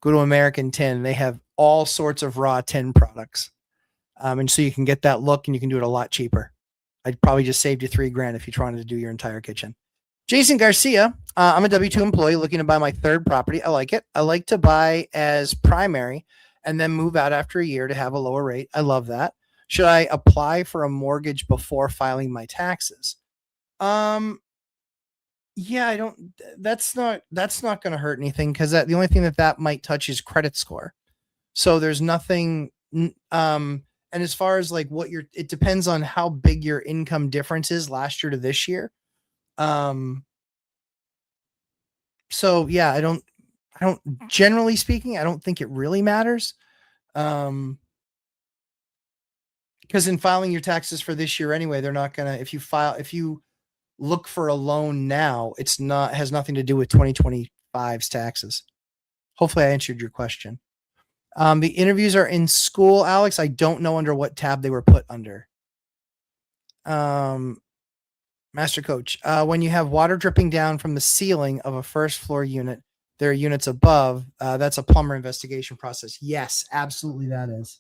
Go to American Tin. They have all sorts of raw tin products. And so you can get that look and you can do it a lot cheaper. I'd probably just saved you $3,000 if you wanted to do your entire kitchen. Jason Garcia, I'm a W-2 employee looking to buy my third property. I like it. I like to buy as primary and then move out after a year to have a lower rate. I love that. Should I apply for a mortgage before filing my taxes? Yeah, I don't. That's not going to hurt anything because the only thing that might touch is credit score. So there's nothing. And as far as like it depends on how big your income difference is last year to this year. So yeah, I don't, generally speaking, I don't think it really matters. Because in filing your taxes for this year anyway, they're not gonna, if you look for a loan now, has nothing to do with 2025's taxes. Hopefully I answered your question. The interviews are in school, Alex. I don't know under what tab they were put under. Master Coach, when you have water dripping down from the ceiling of a first floor unit, there are units above. That's a plumber investigation process. Yes, absolutely that is.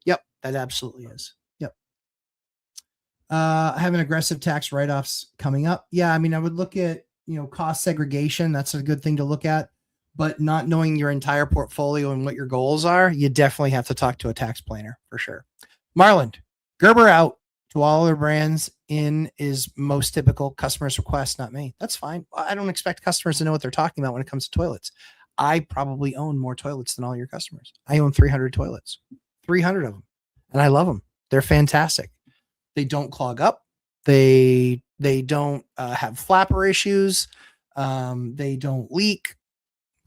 Yep, that absolutely is. Yep. Having aggressive tax write-offs coming up. Yeah, I mean, I would look at, cost segregation. That's a good thing to look at. But not knowing your entire portfolio and what your goals are, you definitely have to talk to a tax planner for sure. Marlon, Gerber out. To all other brands, in is most typical. Customers request, not me. That's fine. I don't expect customers to know what they're talking about when it comes to toilets. I probably own more toilets than all your customers. I own 300 toilets, 300 of them, and I love them. They're fantastic. They don't clog up. They don't have flapper issues. They don't leak.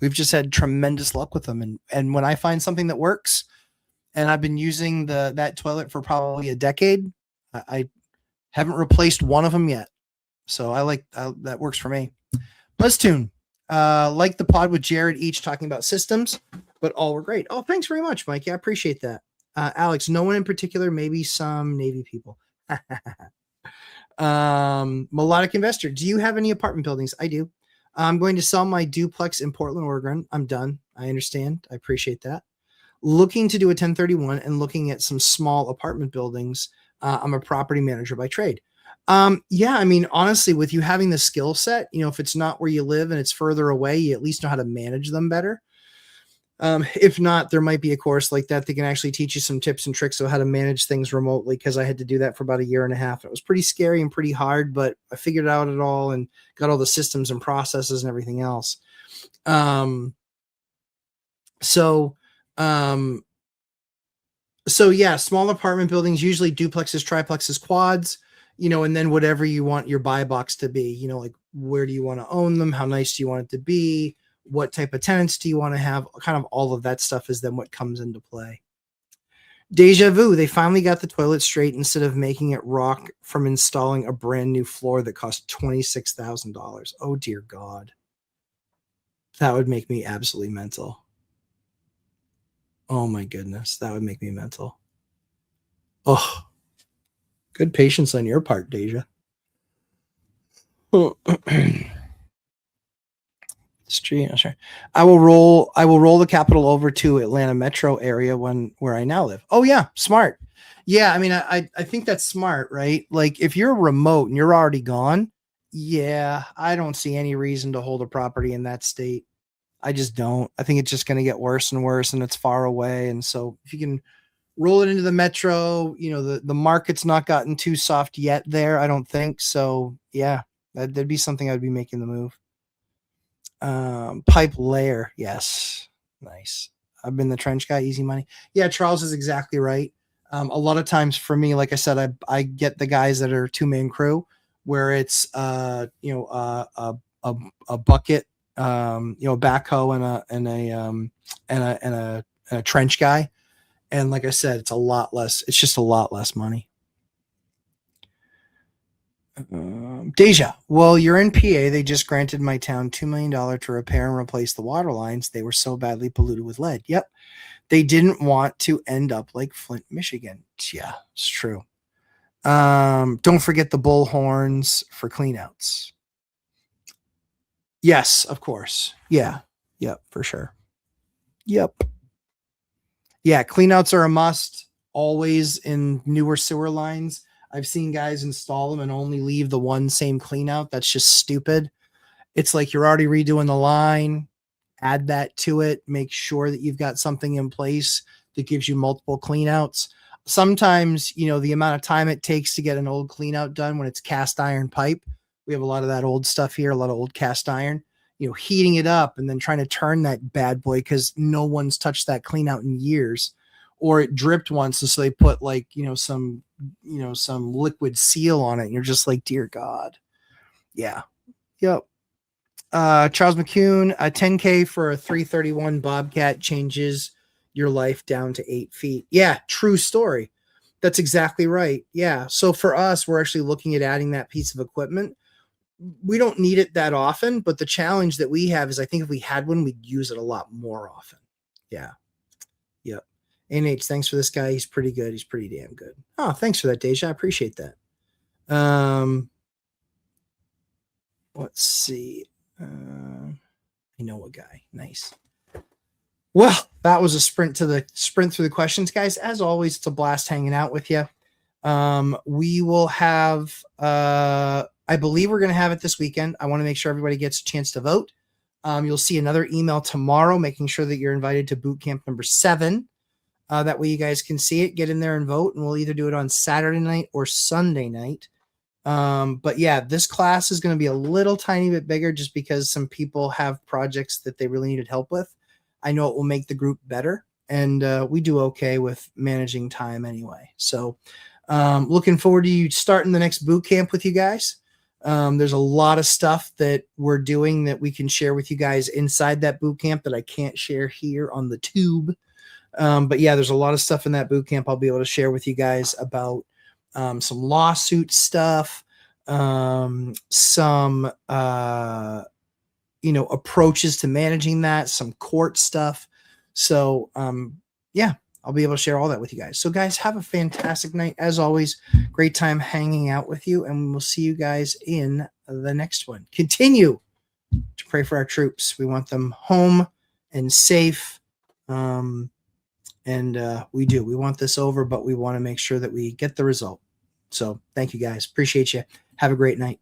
We've just had tremendous luck with them. And when I find something that works, and I've been using that toilet for probably a decade, I haven't replaced one of them yet. So I like that works for me. BuzzTune, like the pod with Jared, each talking about systems, but all were great. Oh, thanks very much, Mike. I appreciate that. Alex, no one in particular, maybe some Navy people. Melodic Investor, do you have any apartment buildings? I do. I'm going to sell my duplex in Portland, Oregon. I'm done. I understand. I appreciate that. Looking to do a 1031 and looking at some small apartment buildings. I'm a property manager by trade. Yeah, I mean, honestly, with you having the skill set, if it's not where you live and it's further away, you at least know how to manage them better. If not, there might be a course like that that can actually teach you some tips and tricks of how to manage things remotely, because I had to do that for about a year and a half. It was pretty scary and pretty hard, but I figured out it all and got all the systems and processes and everything else. So yeah, small apartment buildings, usually duplexes, triplexes, quads, and then whatever you want your buy box to be, like where do you want to own them? How nice do you want it to be? What type of tenants do you want to have? Kind of all of that stuff is then what comes into play. Deja vu, they finally got the toilet straight instead of making it rock from installing a brand new floor that cost $26,000. Oh dear God. That would make me absolutely mental. Oh my goodness, that would make me mental. Oh, good patience on your part, Deja. Street. Sure. I will roll the capital over to Atlanta metro area where I now live. Oh yeah, smart. Yeah, I mean, I think that's smart, right? Like if you're remote and you're already gone, yeah, I don't see any reason to hold a property in that state. I just don't. I think it's just going to get worse and worse, and it's far away. And so if you can roll it into the metro, the market's not gotten too soft yet there, I don't think. So yeah, that'd be something I'd be making the move. Pipe layer. Yes. Nice. I've been the trench guy, easy money. Yeah, Charles is exactly right. A lot of times for me, like I said, I get the guys that are 2-man crew where it's a bucket, a backhoe and a trench guy. And like I said, it's a lot less. It's just a lot less money. Deja, well, you're in PA. They just granted my town $2 million to repair and replace the water lines. They were so badly polluted with lead. Yep. They didn't want to end up like Flint, Michigan. Yeah, it's true. Don't forget the bullhorns for cleanouts. Yes, of course. Yeah. Yep, for sure. Yep. Yeah, cleanouts are a must always in newer sewer lines. I've seen guys install them and only leave the one same cleanout. That's just stupid. It's like you're already redoing the line. Add that to it. Make sure that you've got something in place that gives you multiple cleanouts. Sometimes, the amount of time it takes to get an old cleanout done when it's cast iron pipe. We have a lot of that old stuff here, a lot of old cast iron. Heating it up and then trying to turn that bad boy because no one's touched that cleanout in years, or it dripped once, and so they put some liquid seal on it. And you're just like, dear God, yeah, yep. Charles McCune, a 10K for a 331 Bobcat changes your life down to 8 feet. Yeah, true story. That's exactly right. Yeah. So for us, we're actually looking at adding that piece of equipment. We don't need it that often, but the challenge that we have is I think if we had one, we'd use it a lot more often. Yeah. Yep. NH, thanks for this guy. He's pretty good. He's pretty damn good. Oh, thanks for that, Deja. I appreciate that. Let's see. I know a guy. Nice. Well, that was a sprint through the questions, guys. As always, it's a blast hanging out with you. We will have, I believe we're going to have it this weekend. I want to make sure everybody gets a chance to vote. You'll see another email tomorrow, making sure that you're invited to boot camp number 7. That way you guys can see it, get in there and vote. And we'll either do it on Saturday night or Sunday night. But yeah, this class is going to be a little tiny bit bigger just because some people have projects that they really needed help with. I know it will make the group better, and we do okay with managing time anyway. So looking forward to you starting the next boot camp with you guys. There's a lot of stuff that we're doing that we can share with you guys inside that boot camp that I can't share here on the tube. But yeah, there's a lot of stuff in that boot camp I'll be able to share with you guys about some lawsuit stuff, some approaches to managing that, some court stuff. So yeah, I'll be able to share all that with you guys. So guys, have a fantastic night. As always, great time hanging out with you, and we'll see you guys in the next one. Continue to pray for our troops. We want them home and safe. We do. We want this over, but we want to make sure that we get the result. So thank you guys. Appreciate you. Have a great night.